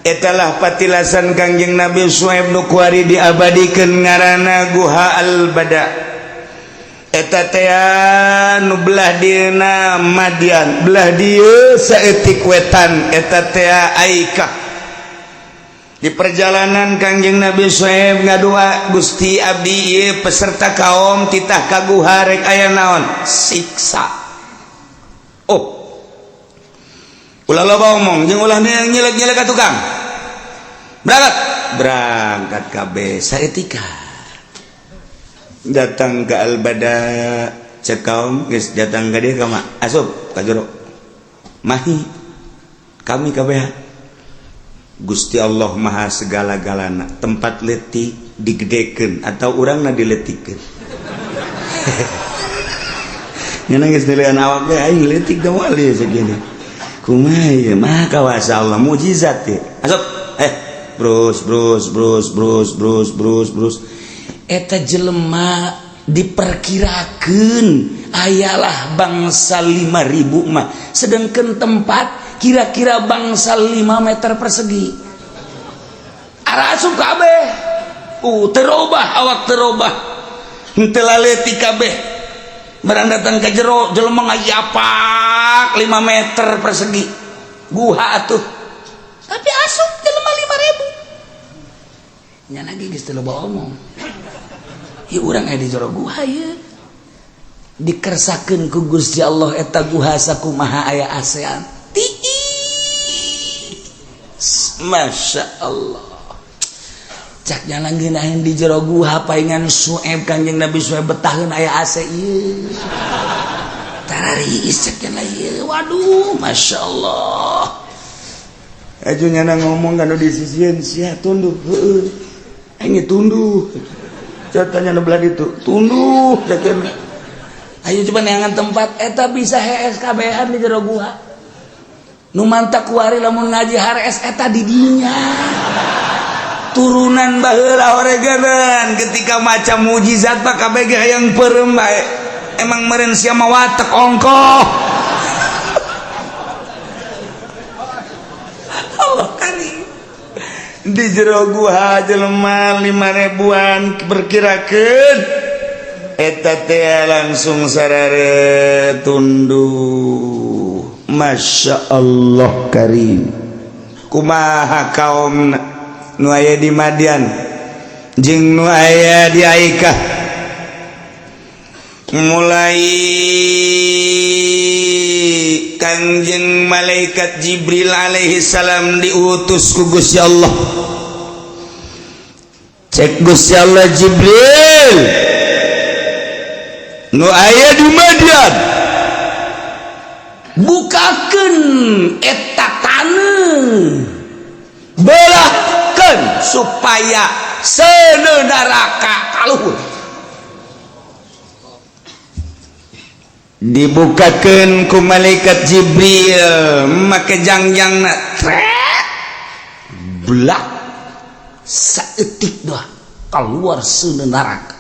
Etalah patilasan Kangjeng Nabi Syuaib nu kuari diabadikeun ngaranna Guha Al-Bada. Eta teh nu belah dieuna Madian, belah dieu saeutik wetan eta teh Aikah. Di perjalanan Kangjeng Nabi Syuaib ngadua, Gusti abdi ieu peserta kaum titah ka guha rek aya naon? Siksa. Oh. Ulah loba omong jeung ulah nyelek-nyelek ka tukang. Berangkat kabeh saeutika. Datang ke Al-Bada cek kaum geus datang ka dieu ka asup ka jero. Mahi kami kabeh Gusti Allah Maha segala-galana, tempat letik digedekeun atau urangna diletikeun. Nya geus dileun awak ge aing letik da wali segini. Kumaha ieu mah kawasa Allah mukjizat teh. Asup brus eta jelema diperkirakeun ayalah bangsa 5.000 mah, sedangkan tempat kira-kira bangsa 5 meter persegi. Ara asup kabeh terobah awak terobah henteu laleutik kabeh barang datang ka jero jelema ngayapak 5 meter persegi guha atuh, tapi asup jelema 5.000 nya lagi geus teu loba omong. Ieu urang aya di jero guha ieu dikersakeun ku Gusti Allah eta guha sakumaha aya ASEAN Masya Allah. Cak jalan geunaheun di jero guha paingan Syuaib Kangjeng Nabi Syuaib betaheun aya AC ieu. Tarariis cak jalan ieu. Waduh, Masya Allah. Aju nyana ngomong kana di sisieun sia tunduh heueuh. Aing tunduh. Catanya belah ditu. Tunduh cakeun. Ayo coba neangan tempat eta bisa hees kabehan di jero guha. Nu mantap kuari lamun ngaji hares eta di dinya. Turunan baheula horeganan ketika maca mujizat pak kabeh ge hayang peureum bae. Emang meureun sia mah watek ongkoh. Allah karim. Di jero guha jelema 5.000-an perkirakeun eta teh langsung sarare tunduk. Masya Allah karim. Kumaha kaum nu aya di Madian jeung nu aya di Aikah mulai Kangjeng malaikat Jibril alaihi salam diutus ku Gusti Allah. Cek Gusti Allah Jibril nu aya di Madian bukakeun eta taneuh belahkeun supaya seuneu neraka kaluhur. Dibukakeun ku malaikat Jibril make jangjangna tret belah saeutik doa keluar seuneu neraka.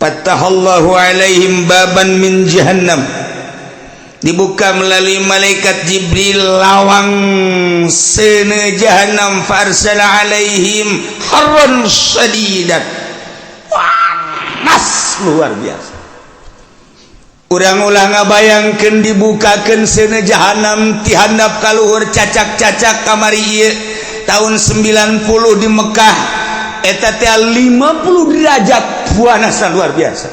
Fatahallahu alaihim baban min jahannam. Dibuka melalui malaikat Jibril lawang seuneu jahannam farsala alaihim harran syadidan. Panas luar biasa. Urang ulah ngabayangkeun dibukakeun seuneu jahannam ti handap kaluhur cacak-cacak kamari ieu tahun 90 di Mekah eta teh 50 derajat panasna luar biasa.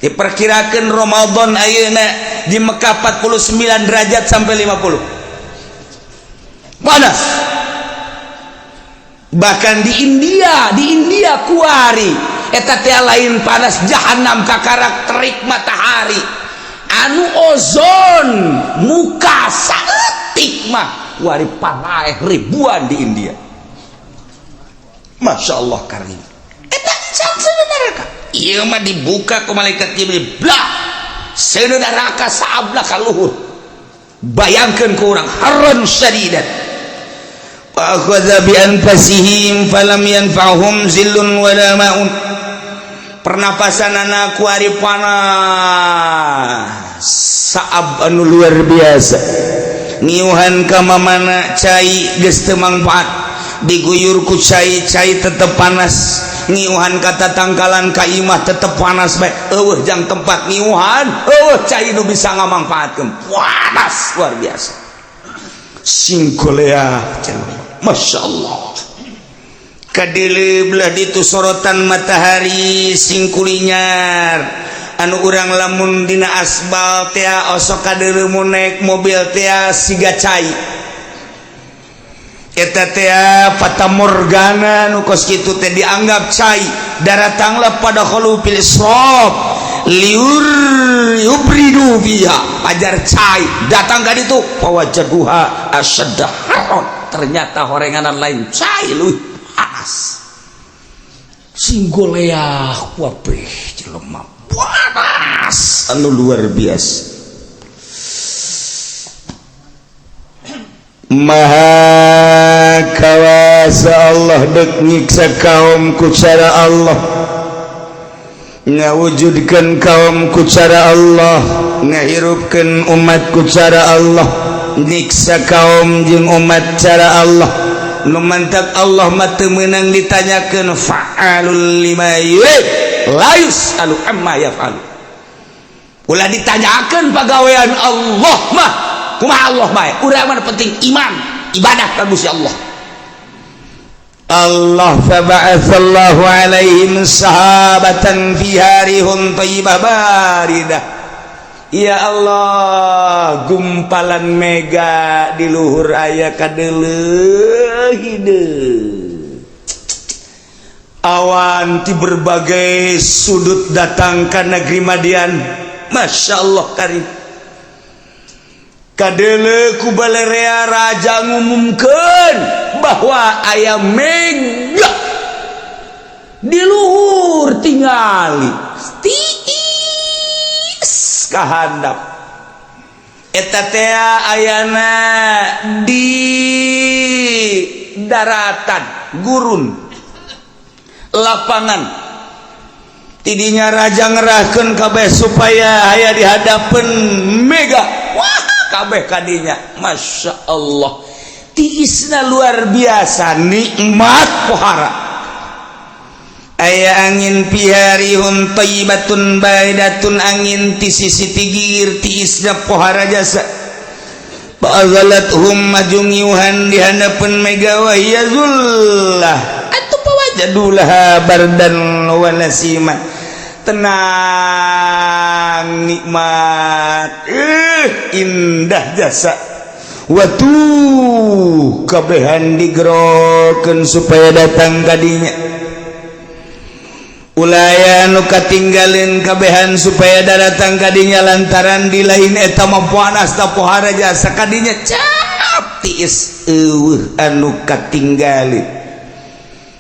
Diperkirakan Ramadan ayeuna di Mekah 49 derajat sampai 50 panas. Bahkan di India kuari eta teh lain panas jahanam kakarak terik matahari anu ozon muka saeutik mah kuari panaeh ribuan di India. Masya Allah karim. Eta seuneu neraka ieu mah dibuka ku malaikat Jibril blah seuneu neraka saablah kaluhur. Bayangkeun ku urang harran syadidan. akhadha bi anfasihim falam yanfa'hum zillun wala ma'un. Pernapasanana ku ari panas saab anu luar biasa, ngiuhan ka mamana cai geus teu mangpaat, diguyur ku cai tetep panas, ngiuhan ka tatangkalan ka imah tetep panas bae. Eueuh jang tempat ngiuhan, eueuh cai nu bisa ngamangpaatkeun, panas luar biasa. Singkolea masyaallah. Kadele belah ditu sorotan matahari singkulinyar anu urang lamun dina asbal teh osok kadele mun naik mobil teh siga cai eta teh fata morgana nu kos kitu teh dianggap cai daratanglah pada khulufil isrof liur yubridu fiha pajar cai datang ka ditu pawajaduha asyadda haron ternyata horenganan lain cai leuwih panas. Singgoleah wabeh jelema panas anu luar biasa. Maha kawasa Allah dek nyiksa kaum ku cara Allah, ngawujudkeun kaum ku cara Allah, ngahirupkeun umat ku cara Allah, nyiksa kaum jeung umat cara Allah. Nu mantap Allah mah teu meunang ditanyakeun fa'alul lima yurid la yus'alu amma yaf'al. Ulah ditanyakeun pagawean Allah mah kumaha Allah bae, urang mah penting iman ibadah ka Gusti Allah. Allah faba'atsallahu alaihim sahabatan fi harihun thayyibah baridah. Ya Allah, gumpalan mega di luhur aya kadeuleuh hideung. Awan ti berbagai sudut datang ka negeri Madian. Masya Allah karim. Kadeuleuh ku balarea raja ngumumkeun bahwa aya mega di luhur tingali. Kahandap eta teh ayana di daratan gurun lapangan tidinya raja ngerahkeun kabeh supaya aya di hadapan mega wah kabeh kadinya masya Allah tiisna luar biasa nikmat pohara. Aya angin piharihun thayyibatun baidatun angin ti sisi tigir tiisna pohara jasa fa'azalathum majungiuhan di hadapan mega wa yazullah atuh pawajadulah bardan wa nasiman tenang nikmat indah jasa watu kabehan digerokeun supaya datang kadinya ulaya nu katinggalin kabehan supaya datang kadinya lantaran di lain eta mah panas ta pohara jasa kadinya cap tiis eueuh anu katinggalin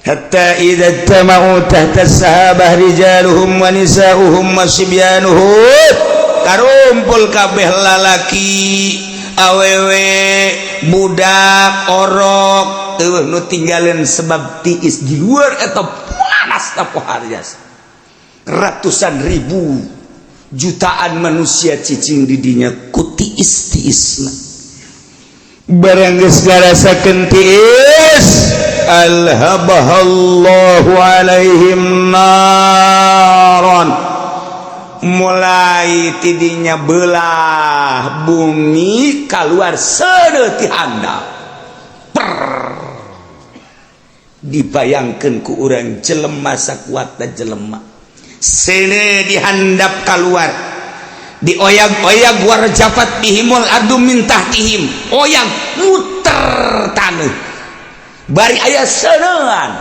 hatta idza tamau tahta sahabah rijaluhum wa nisauhum wasibyanuhum karumpul kabeh lalaki awewe budak orok eueuh nu tinggalin sebab tiis di luar eta ratusan ribu jutaan manusia cicing didinya kutiis-tiisna barang geus ngarasakeun tiis alhabahallahu alaihim naron mulai tidinya belah bumi keluar seuneu ti handap dibayangkan ku urang jelema sakuatna jelema sene dihandap keluar dioyag-oyag warjafat bihimul ardu min tahtihim oyang muter taneuh bari aya seunean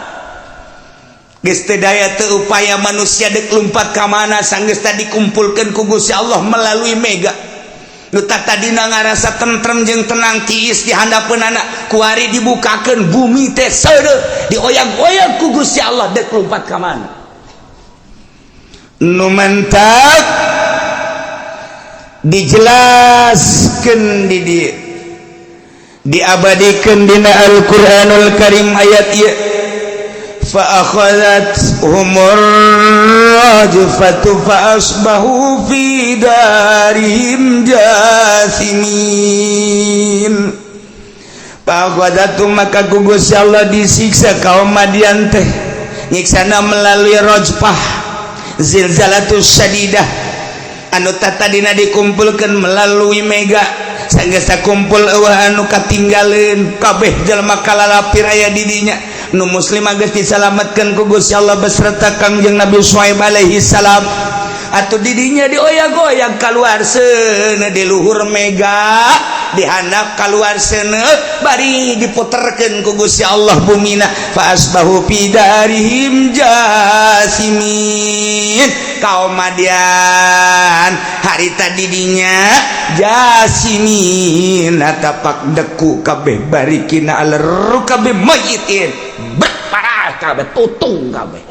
geus teu daya teu upaya manusia deuk lumpat ka mana sanggeus tadi dikumpulkeun ku Gusti Allah melalui mega nu tadina ngarasa tentrem jeung tenang tiis di handapeunana ku ari dibukakeun bumi teh seudeuh dioyag-oyag ku Gusti Allah deuk lompat ka mana nu mantap dijelaskeun di dieu diabadikan dina Al-Qur'anul Karim ayat ieu fa akhadhat humur rajfatu fa asbahu fi darihim jathimin. Pagodatu maka gugus Allah disiksa kaum Madian teh nyiksana melalui rajfah zilzalatus syadidah anu tatadina dikumpulkeun melalui mega sanggeus kumpul eueuh anu katinggalin kabeh jalma kalalapir aya di dinya nu muslim geus disalametkeun ku Gusti Allah beserta Kangjeng Nabi Syuaib alaihi salam atuh di dinya dioyag-oyag kaluar seuneu di luhur mega dihandap kaluar seuneu bari diputerkeun ku Gusti Allah bumina fa asbahu fi darihim jasimin. Kaum Madian harita di dinya jasimin tapak deku kabeh barikina aleru kabeh mayitin berparah kabeh tutung kabeh.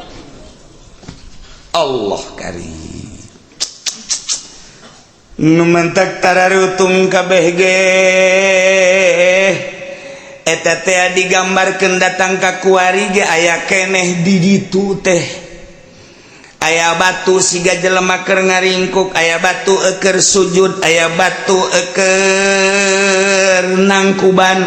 Allah karim nu mentak tararutung kabeh ge eta teh digambarkeun datang ka kuari ge aya keneh di ditu teh aya batu siga jelema keur ngaringkuk aya batu keur sujud aya batu keur nangkuban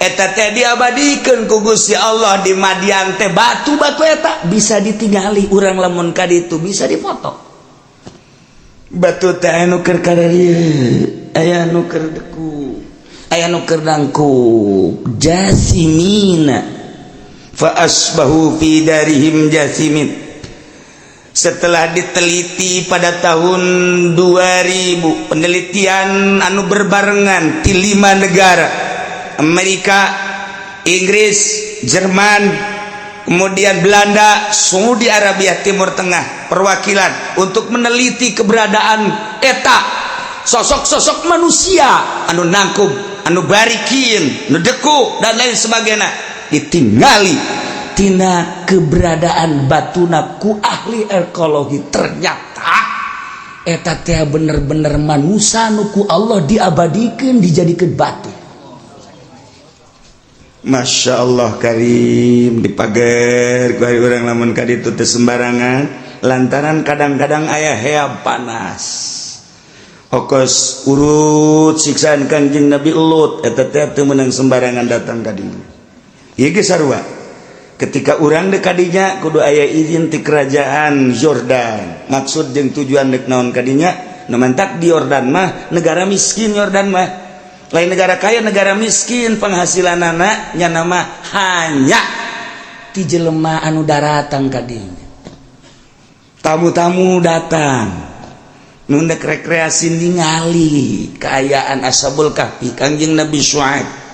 eta teh diabadikeun ku Gusti Allah di Madian teh batu-batu eta bisa ditingali urang lamun ka ditu bisa dipoto batu teh anu keur kararieu aya anu keur deku aya anu keur nangkuk jasimina fa asbahu fi darihim jasimin. Setelah diteliti pada tahun 2000 penelitian anu berbarengan di 5 negara Amerika, Inggris, Jerman, kemudian Belanda, Saudi Arabia Timur Tengah perwakilan untuk meneliti keberadaan eta sosok-sosok manusia anu nangkub anu barikin anu deku dan lain sebagainya ditinggali tina keberadaan batuna ku ahli ekologi. Ternyata eta teh bener-bener manusia nu ku Allah diabadikeun dijadikeun batu. Masya Allah karim dipager ku urang lamun ka ditu teu sembarangan lantaran kadang-kadang aya heab panas hokos urut siksaan Kangjeng Nabi Lut eta teh teu meunang sembarangan datang ka ditu. Ieu ge sarua ketika urang dek kadinya kudu aya izin ti kerajaan Yordan maksud jeung tujuan dek naon kadinya namantak di Yordan mah negara miskin Yordan mah lain negara kaya negara miskin penghasilanana nya nama hanya ti jelema anu daratang kadinya tamu-tamu datang nu dek rekreasi ningali kaayaan Ashabul Kahfi Kangjeng Nabi Syuaib.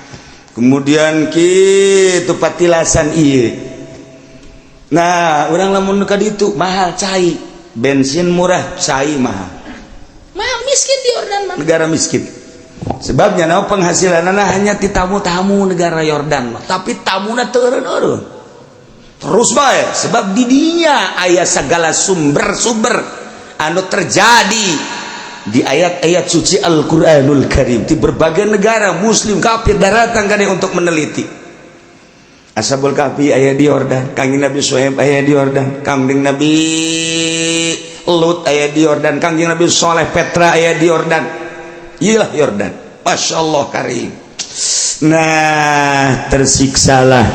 Kemudian kitu patilasan ieu. Nah, urang lamun ka ditu mahal cai, bensin murah, cai mahal. Mahal miskin di Yordan mah. Negara miskin. Sebabnya naon penghasilanana hanya ti tamu-tamu negara Yordan mah, tapi tamuna teu eureun-eureun. Terus bae sebab di dinya aya sagala sumber-sumber anu terjadi di ayat-ayat suci Al-Quranul Karim di berbagai negara muslim kafir datang kade untuk meneliti. Ashabul Kahfi aya di Yordan, Kangjeng Nabi Syuaib aya di Yordan, Kangjeng Nabi Lut aya di Yordan, Kangjeng Nabi Saleh Petra aya di Yordan. Iyalah Yordan. Masya Allah karim. Nah, tersiksalah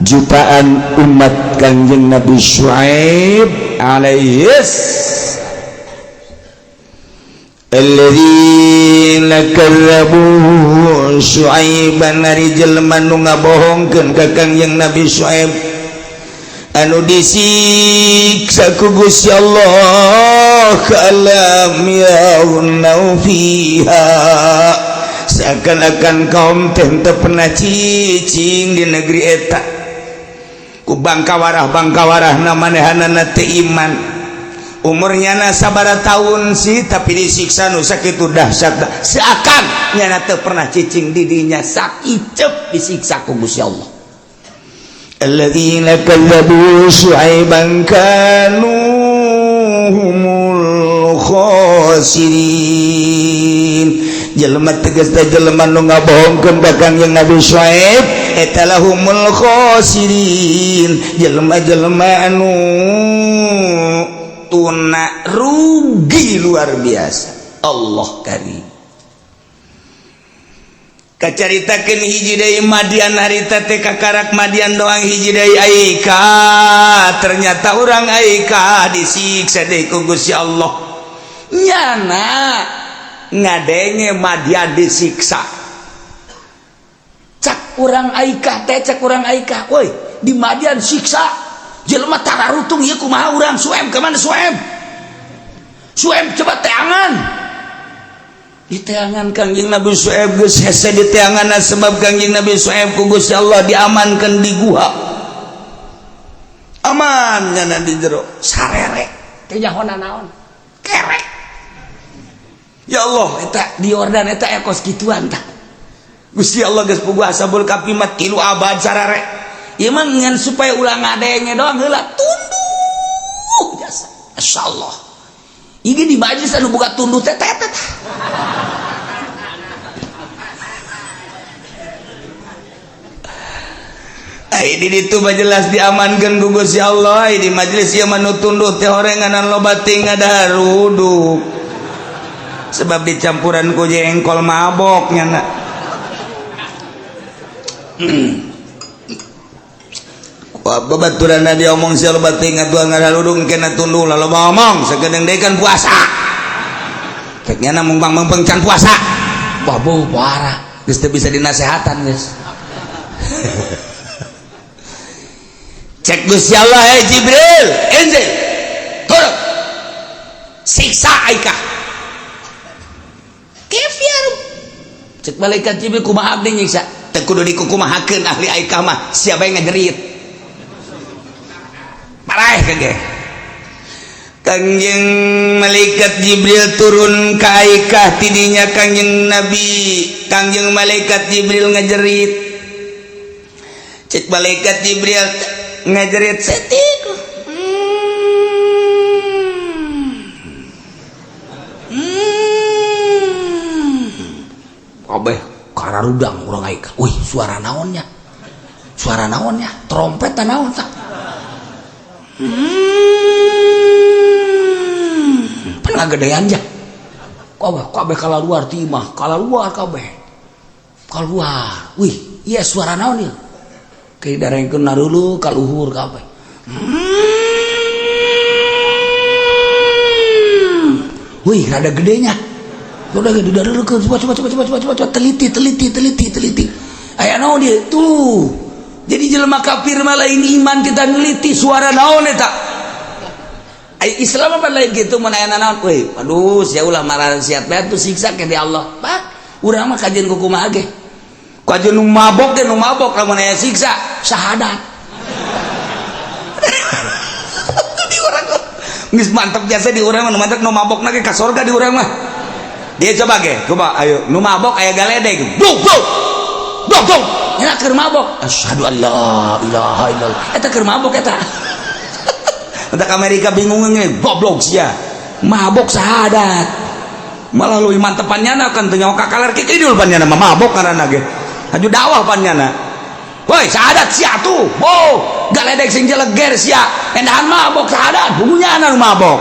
jutaan umat Kangjeng Nabi Syuaib alaihis alladzina kadzabu Syuaiban ari jelema nu ngabohongkeun ka Kangjeng Nabi Syuaib anu disiksa ku Gusti Allah ka'lam yaunau fiha seakan-akan kaum teh teu pernah cicing di negeri eta ku bangkawarah-bangkawarahna manehanana teu iman. Umurnya na sabara tahun sih tapi disiksa nu sakitu dahsyat seakan nyana teu pernah cicing di dinya sakicep disiksa ku Gusti Allah. Alladzina kadzabu Syuaiban kanu humul khasirin jelema tegas teh jelema nu ngabohongkeun ka Kangjeng Nabi Syuaib eta lahumul khosirin jelema-jelema anu tuna rugi luar biasa. Allah karim kacaritakeun hiji deui Madian harita teh kakarak Madian doang hiji deui Aika ternyata urang Aika disiksa deui ku Gusti Allah nyana ngadenge Madian disiksa cak urang Aika teh cak urang Aika woi di Madian siksa jelema tararutung ieu kumaha urang Suem ke mana Suem coba teangan di teangan Kangjeng Nabi Syuaib geus hese di teanganna sebab Kangjeng Nabi Syuaib ku Gusti Allah diamankan di gua aman nya di jero sarere teh nyahona naon kerek ya Allah eta di Yordan eta ekos kituan tah Gusti Allah geus puguh ashabul kahfi mah 3 abad sarere ieu mah ngan supaya ulah ngadenge doang heula tunduh jasa masyaallah ini di majlis anu buka tunduh teh ini itu majelas diamankan ku Gusti Allah di majelis ieu manu tunduh teh horenganan loba ting ngadaruduk sebab dicampuran ku jengkol mabok nyana babaturan dia omong sia loba ting atuh ngadaruduk kena tunduh lalu ngomong sagedeung deui kan puasa cek nyana mung can puasa babu parah geus teu bisa dinasehatan geus cek Gusti Allah Jibril enzil turun siksa Aika kefir cek malaikat Jibril kumaha abdi nyiksa teu kudu dikukumahakeun ahli Aika mah siapa yang ngajerit paraeh kage Kangjeng malaikat Jibril turun ka Aika tidinya Kangjeng malaikat Jibril ngajerit cek malaikat Jibril ngajerit setik kabeh kararudang urang Aika wih suara naonnya trompet naon tah pernah gedean ja kabeh kalaluar timah kalaluar kabeh kaluar wih iya suara naon ieu kayak darengkeun narulu ka luhur kabeh wih rada gedenya udah gede dareukeun coba teliti aya naon dia tuh jadi jelema kafir mah lain iman kita neliti suara naon eta Islam apa lain gitu mun aya naon weh aduh sia ulah marahan siat bae tuh siksa ke di Allah pak urang mah kajian kumaha ge kajian nu mabok lamun aya siksa syahadat di urang geus mantep jasa di urang mah mantep nu mabokna ge ka surga di urang mah dia coba ayo nu mabok aya galedeg duk nya keur mabok asyhadu an la ilaha illallah eta keur mabok eta entak Amerika bingung nge goblok sia mabok syahadat malah leuwih mantepannya kan teu nyawa kakaler kieu idul pannya mah mabok karana ge aju dakwah pannya woi syahadat sia tuh galedeg sing jeleger sia endahan mabok syahadat hubungnya anu mabok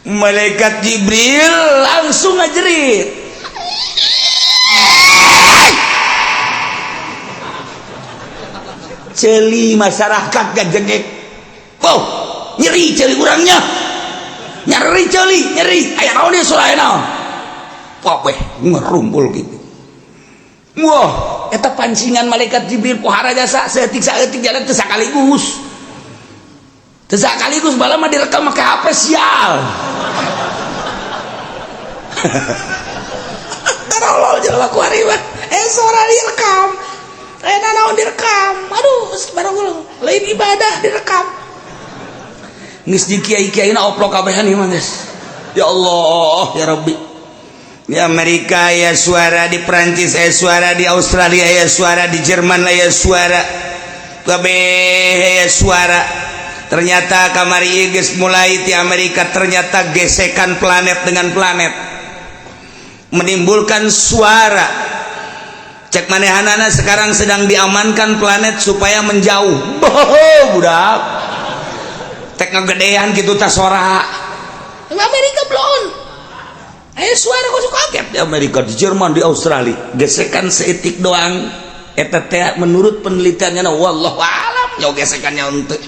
malaikat Jibril langsung ngajerit celi masyarakat gajengek nyeri celi urangnya nyeri aya naon ieu surah naon weh ngerumpul gitu wah eta pancingan malaikat Jibril pohara jasa saeutik jalan teu sakaligus bala mah direkam make HP sial tolol jelema ku ari mah suara direkam naon direkam aduh subhanallah lain ibadah direkam geus di kiai-kiaina oplok kabehan ieu mah geus ya Allah ya Rabbi di Amerika aya suara di Prancis aya suara di Australia aya suara di Jerman aya suara kabeh aya suara ternyata kamari geus mulai di Amerika ternyata gesekan planet dengan planet menimbulkan suara. Cek manehanana sekarang sedang diamankan planet supaya menjauh. Budak tek ngagedean gitu tas sora Amerika blon aya suara kok kaget di Amerika, di Jerman, di Australia gesekan seetik doang eta teh menurut penelitiannya wallahu alam nyawa gesekannya untuk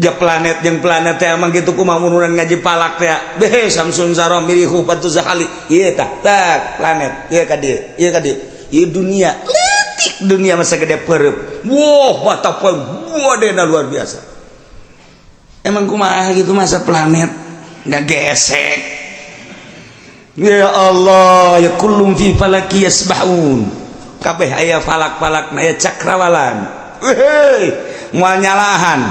ja planet jeung planet teh emang kitu kumaha mun ngaji palak teh beh Samsun Sarom mirihu patu zahali ieu tak planet ieu ka dieu ieu dunia letik dunia masa gede pereup wah batapun wadena luar biasa. Emang kumaha gitu masa planet nggak gesek. Ya Allah, ya kullum fi falaki yasbahun. Kabeh aya falak-falak aya cakrawalan. Hei, moal nyalahan.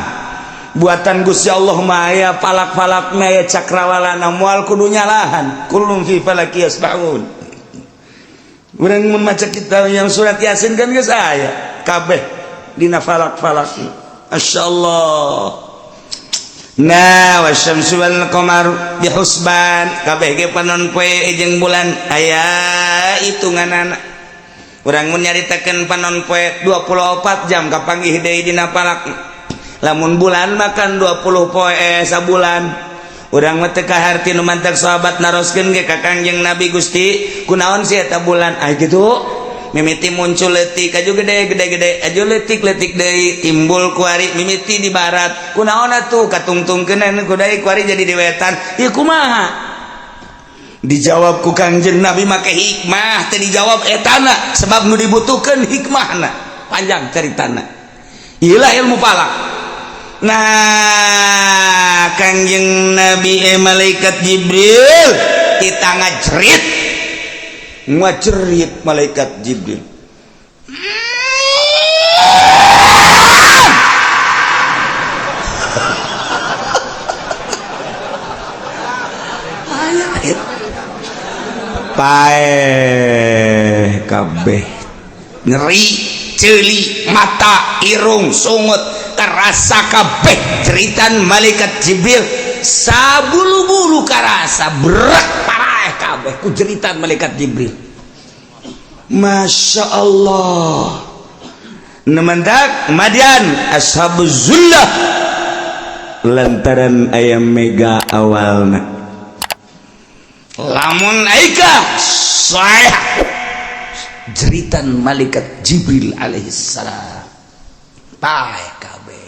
Buatan Gusti Allah mah aya falak-falak aya cakrawalan moal kudu nyalahan. Kullum fi falaki yasbahun. Urang mun maca kitab yang surat Yasin kan geus aya kabeh dina falak-falak. Masyaallah. Nah wasyamsu wal qamar bihusban kabeh ge panon poe jeung bulan aya hitunganana. Urang mun nyaritakeun panon poe 24 jam kapanggih deui dina palak. Lamun bulan makan 20 poe sabulan. Urang mah teu kaharti nu mantek sahabat naroskeun ge ka Kangjeng Nabi Gusti kunaon sih eta bulan kitu. Mimiti muncul letik aju gede aju letik deui timbul kuari mimiti di barat kunaon atuh katungtungkeun ku deui kuari jadi di wetan ieu kumaha dijawab ku Kangjeng Nabi make hikmah teu dijawab etana sebab nu dibutuhkeun hikmahna panjang ceritana ieulah ilmu palak. Nah Kangjeng Nabi malaikat Jibril kita ngajerit ngajerit malaikat Jibril pae kabeh nyeri ceuli mata irung sungut karasa kabeh jeritan malaikat Jibril sabulu-bulu karasa berat parah kabeh ku jeritan malaikat Jibril. Masya Allah nemendak madian ashabuz zullah lantaran ayam mega awalna lamun aika saya jeritan malaikat Jibril alaihissalam pae kabeh